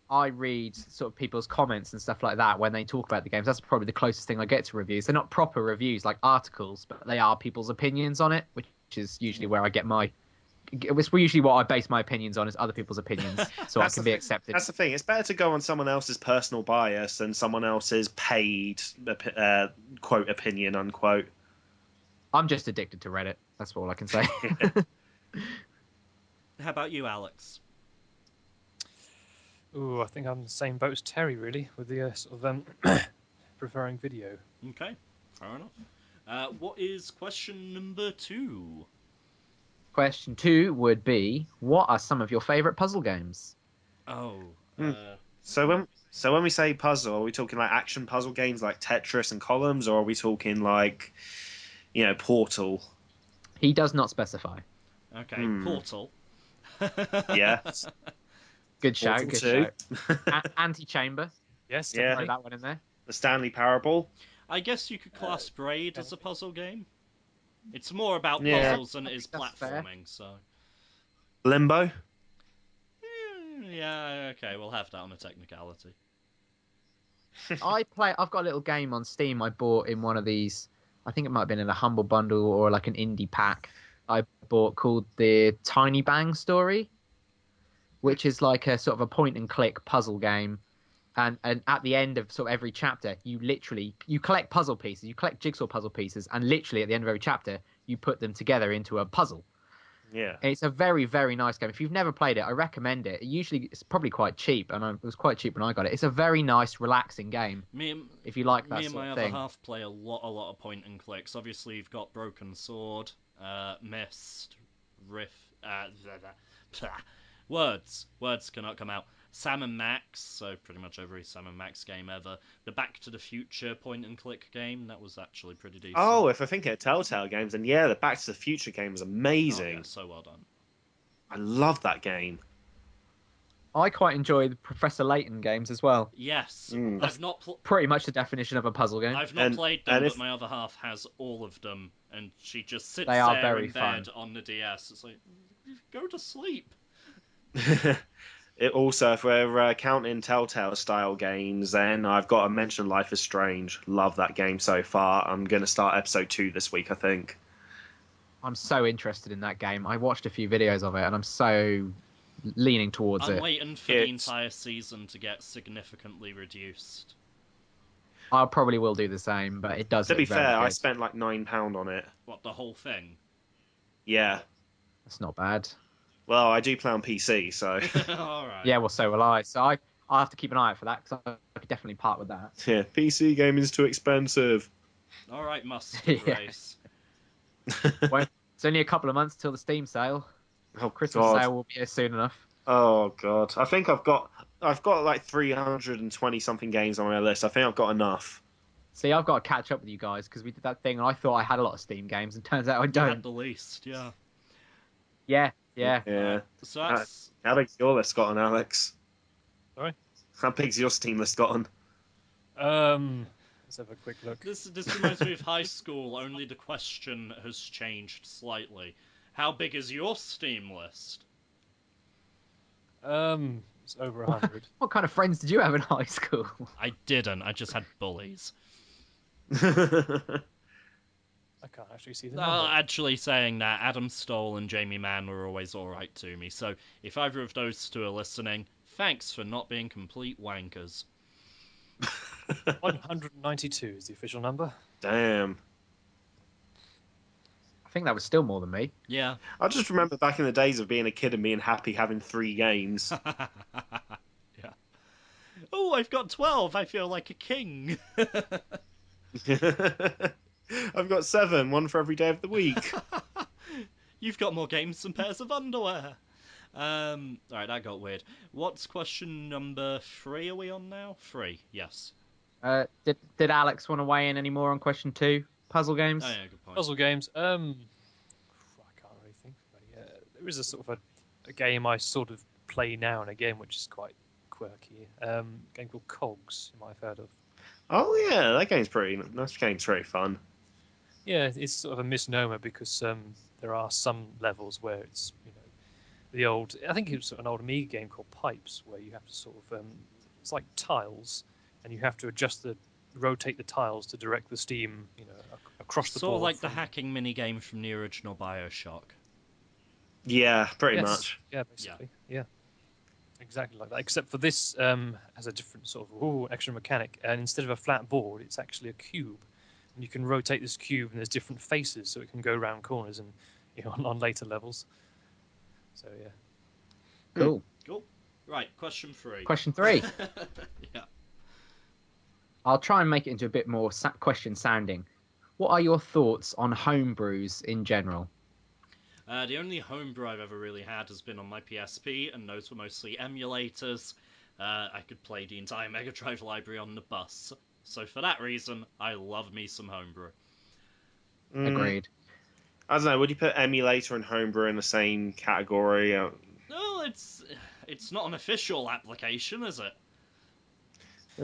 I read sort of people's comments and stuff like that when they talk about the games. That's probably the closest thing I get to reviews. They're not proper reviews like articles, but they are people's opinions on it, which is usually where I get my. It's usually what I base my opinions on is other people's opinions, so I can be accepted. That's the thing. It's better to go on someone else's personal bias than someone else's paid quote opinion unquote. I'm just addicted to Reddit. That's all I can say. How about you, Alex? Ooh, I think I'm in the same boat as Terry, really, with the sort of preferring video. Okay, fair enough. What is question number 2? Question 2 would be: what are some of your favorite puzzle games? Oh, Hmm. So when we say puzzle, are we talking like action puzzle games like Tetris and Columns, or are we talking like Portal? He does not specify. okay, Portal. Yeah, Good shout. Portal Good 2. shout. Antechamber. Yes, Yeah. Throw definitely. that one in there. The Stanley Parable. I guess you could class Braid as a puzzle game. It's more about Yeah. puzzles than I it is think that's fair. platforming, so. Limbo. Yeah, okay, we'll have that on a technicality. I've got a little game on Steam I bought in one of these. I think it might have been in a humble bundle or like an indie pack. I bought called the Tiny Bang Story. which is like a sort of a point and click puzzle game. And at the end of sort of every chapter, you collect puzzle pieces, you collect jigsaw puzzle pieces, and literally at the end of every chapter, you put them together into a puzzle. Yeah. And it's a very, very nice game. If you've never played it, I recommend it. It's probably quite cheap, and it was quite cheap when I got it. It's a very nice, relaxing game if you like that Me and sort my of other thing. half play a lot of point and clicks. Obviously, you've got Broken Sword, Mist, Riff, words cannot come out. Sam and Max, so pretty much every Sam and Max game ever. The Back to the Future point and click game, that was actually pretty decent. Oh, if I think of Telltale games, then yeah, the Back to the Future game was Oh, amazing. yeah, so well done. I love that game. I quite enjoy the Professor Layton games as well. Yes, Mm. I've not Pretty much the definition of a puzzle game. I've not played them, and but if my other half has all of them, and she just sits They are there very in bed fun. on the DS. It's like, go to sleep. it also, if we're counting Telltale style games, then I've got to mention Life is Strange. Love that game so far. I'm going to start episode 2 this week, I think. I'm so interested in that game. I watched a few videos of it, and I'm so leaning towards I'm it. waiting for the It's- entire season to get significantly reduced. I probably will do the same, but it does To look be very fair, I good. spent like £9 on it. What, the whole thing? Yeah. That's not bad. Well, I do play on PC, so Alright. Yeah, well, so will I. So I'll have to keep an eye out for that because I could definitely part with that. yeah, PC gaming is too expensive. Alright, Mustard Yeah. Race. Well, it's only a couple of months till the Steam sale. Oh Christmas God. sale will be here soon enough. Oh God. I think I've got like 320 something games on my list. I think I've got enough. See, I've got to catch up with you guys because we did that thing, and I thought I had a lot of Steam games, and turns out I You don't. had the least, yeah. Yeah. Yeah. Alright, so that's... How big's your list gotten, Alex? Sorry? How big's your Steam list gotten? Let's have a quick look. This reminds me of high school, only the question has changed slightly. How big is your Steam list? It's over 100. What kind of friends did you have in high school? I didn't, I just had bullies. I can't actually see the No, number. actually saying that, Adam Stoll and Jamie Mann were always alright to me, so if either of those two are listening, thanks for not being complete wankers. 192 is the official number. Damn. I think that was still more than me. Yeah. I just remember back in the days of being a kid and being happy having 3 games. Yeah. Oh, I've got 12, I feel like a king. I've got 7, one for every day of the week. You've got more games than pairs of underwear. Alright, that got weird. What's question number 3 are we on now? 3, yes. Did Alex want to weigh in any more on question 2? Puzzle games? Oh yeah, good point. Puzzle games. I can't really think of any. There is a sort of a game I sort of play now and again, which is quite quirky. A game called Cogs, you might have heard of. Oh yeah, that game's very fun. Yeah, it's sort of a misnomer because there are some levels where it's the old. I think it was an old Amiga game called Pipes, where you have to sort of it's like tiles, and you have to rotate the tiles to direct the steam, across the board. Sort of like the hacking minigame from the original Bioshock. Yeah, pretty Yes. much. Yeah, basically. Yeah. Exactly like that. Except for this has a different sort of extra mechanic, and instead of a flat board, it's actually a cube, and you can rotate this cube, and there's different faces, so it can go around corners and on later levels. So yeah. Cool. Cool. Right, question 3. Question 3. Yeah. I'll try and make it into a bit more question sounding. What are your thoughts on homebrews in general? The only homebrew I've ever really had has been on my PSP, and those were mostly emulators. I could play the entire Mega Drive library on the bus. So for that reason, I love me some homebrew. Agreed. I don't know, would you put emulator and homebrew in the same category? No, it's not an official application, is it?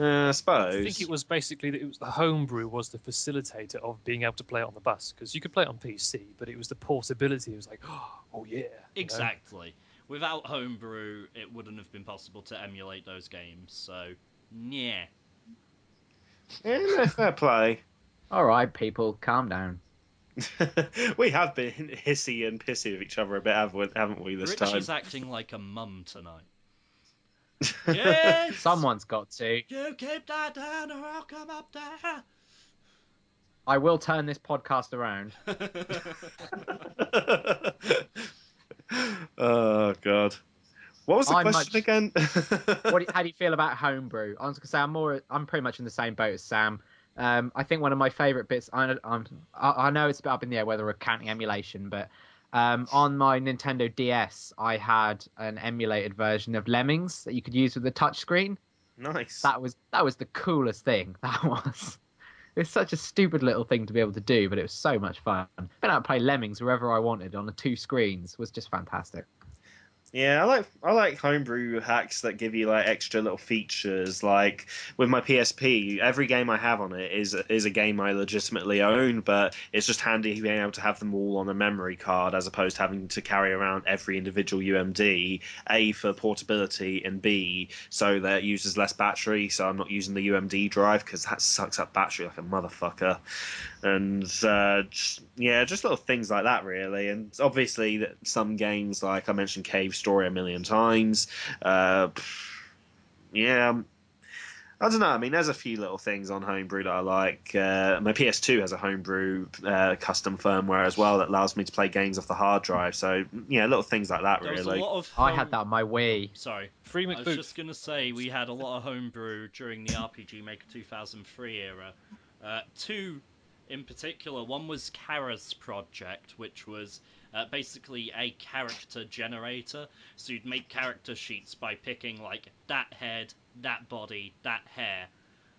I suppose. I think it was basically that the homebrew was the facilitator of being able to play it on the bus, because you could play it on PC, but it was the portability. It was like, oh yeah, Exactly. Without homebrew, it wouldn't have been possible to emulate those games. So, yeah. Yeah, no, fair play. All right, people, calm down. We have been hissy and pissy with each other a bit, haven't we, this Rich time? is acting like a mum tonight. Kids! Someone's got to. You keep that down or I'll come up there! I will turn this podcast around. Oh God. What was the I'm question much. again? How do you feel about homebrew? I was gonna say I'm pretty much in the same boat as Sam. I think one of my favourite bits. I know it's a bit up in the air whether we're counting emulation, but on my Nintendo DS, I had an emulated version of Lemmings that you could use with the touchscreen. Nice. That was the coolest thing. That was. It's such a stupid little thing to be able to do, but it was so much fun. Being able to play Lemmings wherever I wanted on the two screens was just fantastic. Yeah, I like homebrew hacks that give you like extra little features. Like with my PSP, every game I have on it is a game I legitimately own, but it's just handy being able to have them all on a memory card as opposed to having to carry around every individual UMD. A for portability and B so that it uses less battery. So I'm not using the UMD drive because that sucks up battery like a motherfucker. And just little things like that, really. And obviously, that some games, like I mentioned, Cave Story a million times. Uh, yeah, I don't know. I mean, there's a few little things on Homebrew that I like. My PS2 has a Homebrew custom firmware as well that allows me to play games off the hard drive. So yeah, little things like that, There was a really. lot of I had that on my Wii. Sorry. Free I was McBooth. just going to say we had a lot of homebrew during the RPG Maker 2003 era. Two in particular. One was Kara's project, which was basically a character generator. So you'd make character sheets by picking like that head, that body, that hair.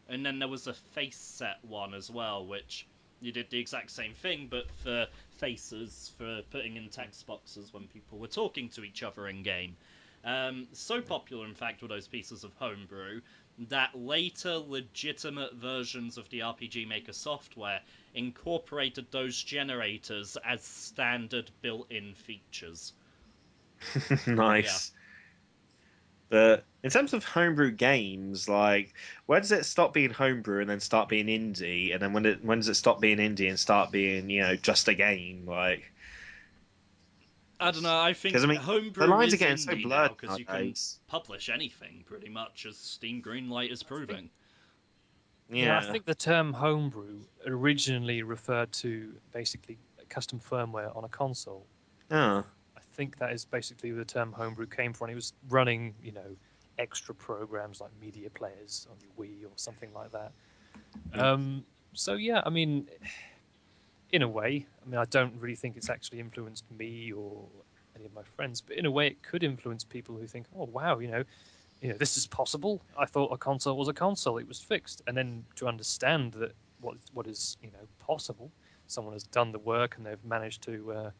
And then there was a face set one as well, which you did the exact same thing, but for faces, for putting in text boxes when people were talking to each other in game. So popular, in fact, were those pieces of homebrew that later legitimate versions of the RPG Maker software incorporated those generators as standard built-in features. Yeah. Nice. But in terms of homebrew games, like where does it stop being homebrew and then start being indie, and then when does it stop being indie and start being just a game? Like, I don't know, I because think I mean the homebrew lines are is getting so indie now blurred because you can nowadays. publish anything pretty much, as Steam Greenlight is I think, proving. yeah, I Yeah. think the term homebrew originally referred to basically custom firmware on a console. Oh. I think that is basically where the term homebrew came from. He was running, extra programs like media players on your Wii or something like that. So yeah, I mean, in a way, I don't really think it's actually influenced me or any of my friends, but in a way, it could influence people who think, oh wow, this is possible. I thought a console was a console; it was fixed, and then to understand that what is possible, someone has done the work and they've managed to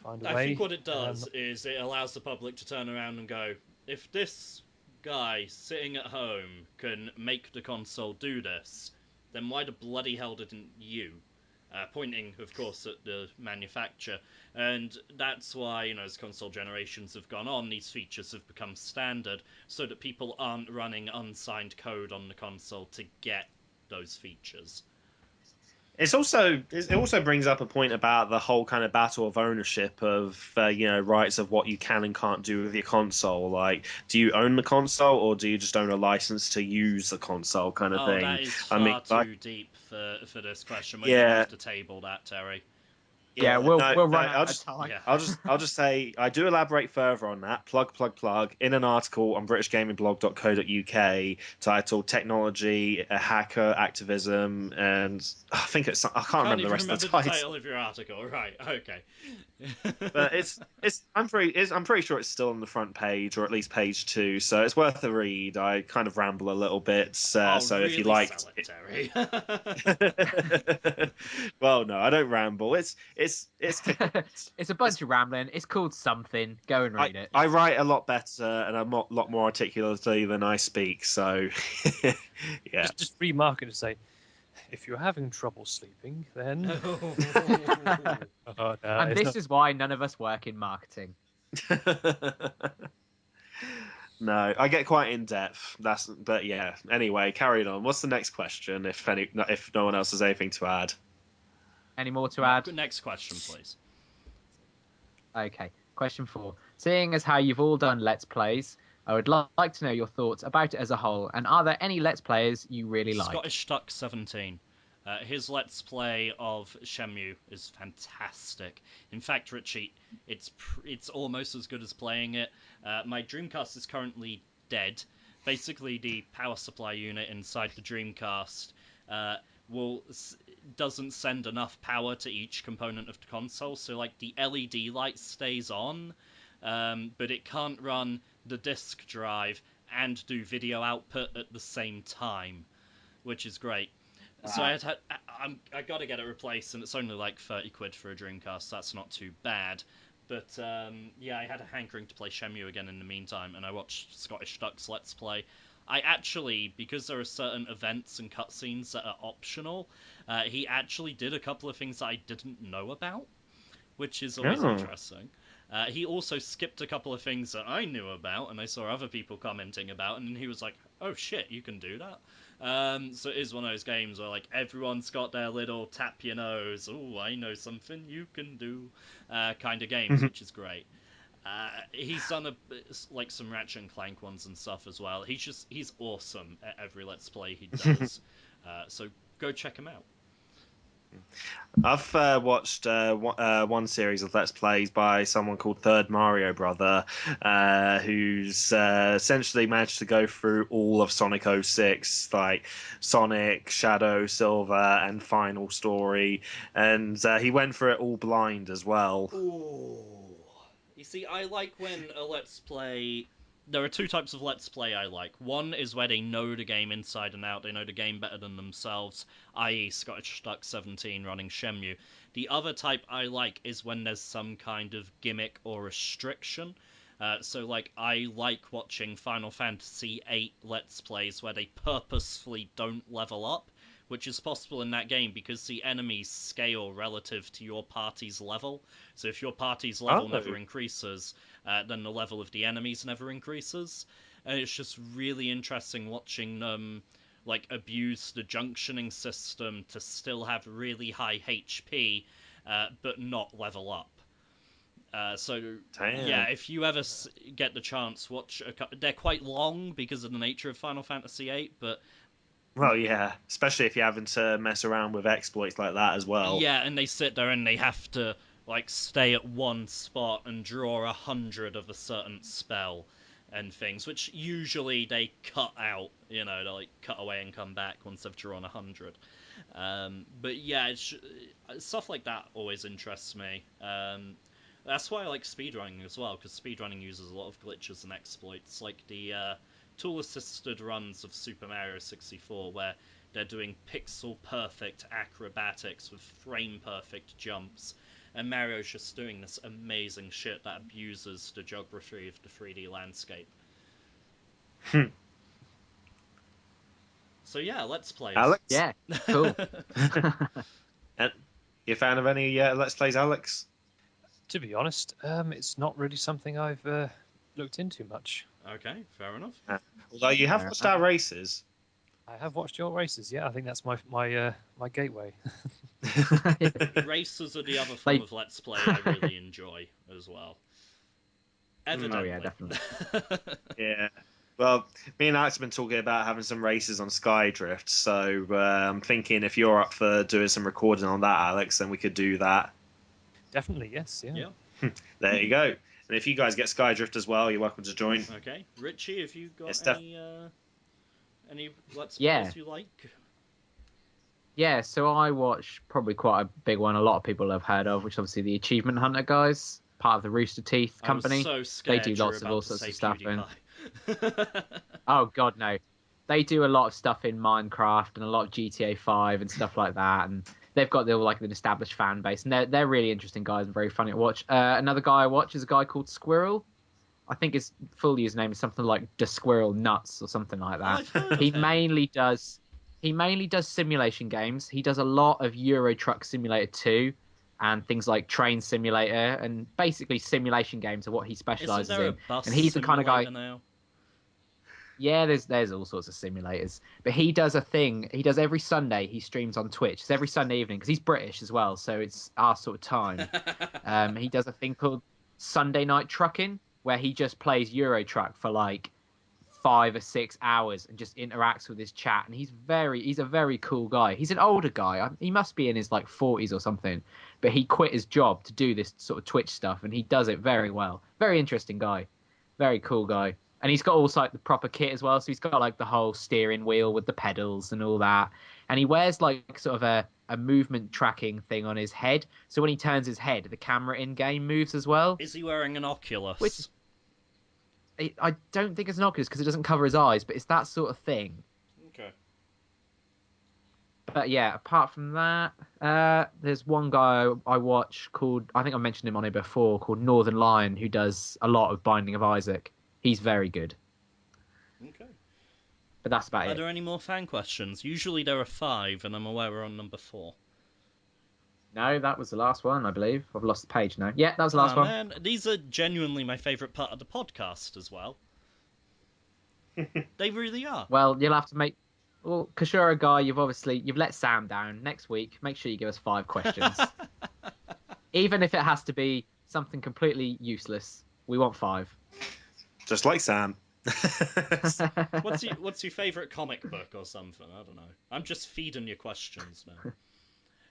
find a I think way. what it does is it allows the public to turn around and go, if this guy sitting at home can make the console do this, then why the bloody hell didn't you? Pointing, of course, at the manufacturer. And that's why, as console generations have gone on, these features have become standard so that people aren't running unsigned code on the console to get those features. It also brings up a point about the whole kind of battle of ownership of rights of what you can and can't do with your console. Like, do you own the console or do you just own a license to use the console, kind of Oh, thing? that is I mean, far like, too deep for this question. We're going to yeah, have to table that, Terry. Yeah, yeah, we'll no, we'll no. run out of time. Yeah. I'll just say I do elaborate further on that. Plug in an article on BritishGamingBlog.co.uk titled "Technology, a Hacker, Activism," and I You can't can't remember the even rest of remember the the title. title of your article, right? Okay. But I'm pretty sure it's still on the front page or at least page 2, so it's worth a read. I kind of ramble a little bit, Oh, so if you really liked sell it, Terry. it, well, no, I don't ramble. It's It's a bunch of rambling. It's called something. Go and read it. I write a lot better and I'm a lot more articulately than I speak. So yeah. just remark it to say, if you're having trouble sleeping, then No. oh, no, And it's this not. is why none of us work in marketing. No, I get quite in depth. But yeah. Anyway, carrying on. What's the next question? If no one else has anything to add. Any more to add? Next question, please. Okay. Question 4. Seeing as how you've all done Let's Plays, I would like to know your thoughts about it as a whole, and are there any Let's Players you really like? Scottish Duck 17. His Let's Play of Shenmue is fantastic. In fact, Richie, it's almost as good as playing it. My Dreamcast is currently dead. Basically, the power supply unit inside the Dreamcast will doesn't send enough power to each component of the console. So, like, the LED light stays on, but it can't run the disk drive and do video output at the same time, which is great. So I got to get it replaced, and it's only like 30 quid for a Dreamcast. That's not too bad. But yeah, I had a hankering to play Shenmue again in the meantime, and I watched Scottish Duck's Let's Play. I actually, because there are certain events and cutscenes that are optional, he actually did a couple of things that I didn't know about, which is always interesting. He also skipped a couple of things that I knew about, and I saw other people commenting about, and he was like, "Oh shit, you can do that." So it is one of those games where like everyone's got their little tap your nose, "Oh, I know something you can do," kind of games, which is great. He's done like some Ratchet and Clank ones and stuff as well. He's awesome at every Let's Play he does. So go check him out. I've watched one series of Let's Plays by someone called Third Mario Brother, who's essentially managed to go through all of Sonic 06, like Sonic, Shadow, Silver, and Final Story, and he went for it all blind as well. Ooh. You see, I like when a Let's Play. There are two types of Let's Play I like. One is where they know the game inside and out, they know the game better than themselves, i.e., Scottish Duck 17 running Shenmue. The other type I like is when there's some kind of gimmick or restriction. So, like, I like watching Final Fantasy VIII Let's Plays where they purposefully don't level up, which is possible in that game because the enemies scale relative to your party's level. So if your party's level never increases, then the level of the enemies never increases. And it's just really interesting watching them like abuse the junctioning system to still have really high HP, but not level up. So yeah, if you ever get the chance, watch. They're quite long because of the nature of Final Fantasy VIII, but well, yeah, especially if you're having to mess around with exploits like that as well. yeah, and they sit there and they have to like stay at one spot and draw 100 of a certain spell and things, which usually they cut out. You know, they like cut away and come back once they've drawn 100. But yeah, stuff like that always interests me. That's why I like speedrunning as well, because speedrunning uses a lot of glitches and exploits, like the tool-assisted runs of Super Mario 64, where they're doing pixel-perfect acrobatics with frame-perfect jumps, and Mario's just doing this amazing shit that abuses the geography of the 3D landscape. So yeah, Let's Plays. Alex? Yeah, cool. You a fan of any Let's Plays, Alex? To be honest, it's not really something I've looked into much. Okay, fair enough. Although you have watched our races. I have watched your races. Yeah, I think that's my gateway. Races are the other form of Let's Play I really enjoy as well. Evidently. Oh yeah, definitely. Yeah. Well, me and Alex have been talking about having some races on Skydrift, so I'm thinking if you're up for doing some recording on that, Alex, then we could do that. Definitely, yes. Yeah. There you go. And if you guys get Skydrift as well, you're welcome to join. Okay, Richie, have you got any Let's Yeah. Plays you like? Yeah, so I watch probably quite a big one a lot of people have heard of, which is obviously the Achievement Hunter guys, part of the Rooster Teeth company. I was so scared They do lots of all sorts of stuff. PewDiePie. Oh god, no. They do a lot of stuff in Minecraft and a lot of GTA 5 and stuff like that, and they've got an established fan base, and they're really interesting guys and very funny to watch. Another guy I watch is a guy called Squirrel. I think his full username is something like the Squirrel Nuts or something like that. I've heard of He him. mainly does simulation games. He does a lot of Euro Truck Simulator 2 and things like Train Simulator, and basically simulation games are what he Isn't specializes there a in. bus And he's the kind of guy. simulator now? Yeah, there's all sorts of simulators, but he does a thing. He does every Sunday. He streams on Twitch. It's every Sunday evening because he's British as well, so it's our sort of time. He does a thing called Sunday Night Trucking, where he just plays Euro Truck for like 5 or 6 hours and just interacts with his chat. And he's a very cool guy. He's an older guy. He must be in his like 40s or something, but he quit his job to do this sort of Twitch stuff, and he does it very well. Very interesting guy, very cool guy. And he's got also like the proper kit as well. So he's got like the whole steering wheel with the pedals and all that. And he wears like sort of a movement tracking thing on his head. So when he turns his head, the camera in game moves as well. Is he wearing an Which Oculus? I don't think it's an Oculus because it doesn't cover his eyes, but it's that sort of thing. Okay. But yeah, apart from that, there's one guy I watch called, I think I mentioned him on it before, called Northern Lion, who does a lot of Binding of Isaac. He's very good. Okay. But that's about Are it. there any more fan questions? Usually there are 5, and I'm aware we're on number 4. No, that was the last one, I believe. I've lost the page now. Yeah, that was the last one. Man, these are genuinely my favourite part of the podcast as well. They really are. Well, you'll have to make. Well, Kashura guy, you've let Sam down. Next week, make sure you give us 5 questions. Even if it has to be something completely useless, we want 5. Just like Sam. What's your favourite comic book or something? I don't know. I'm just feeding you questions now.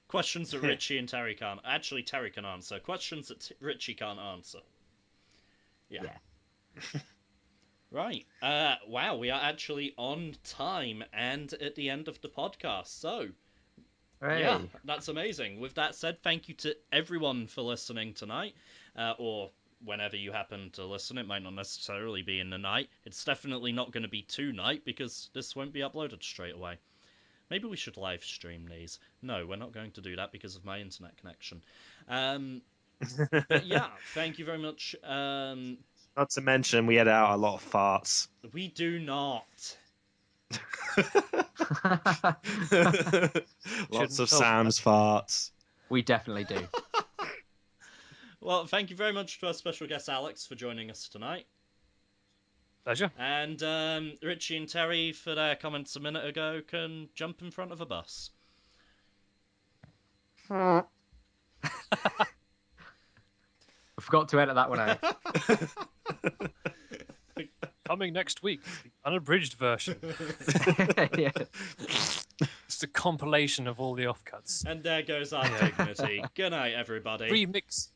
Questions that Richie and Terry can't. Actually, Terry can answer. Questions that Richie can't answer. Yeah. Right. Wow, we are actually on time and at the end of the podcast. So, Hey. yeah, that's amazing. With that said, thank you to everyone for listening tonight, or whenever you happen to listen. It might not necessarily be in the night. It's definitely not going to be tonight because this won't be uploaded straight away. Maybe we should live stream these. No, we're not going to do that because of my internet connection. But yeah, thank you very much. Not to mention, we edit out a lot of farts. We do not. Lots of tell them Sam's farts. We definitely do. Well, thank you very much to our special guest Alex for joining us tonight. Pleasure. And Richie and Terry, for their comments a minute ago, can jump in front of a bus. I forgot to edit that one out. Coming next week, the unabridged version. Yeah. It's a compilation of all the offcuts. And there goes our dignity. Good night, everybody. Remixed.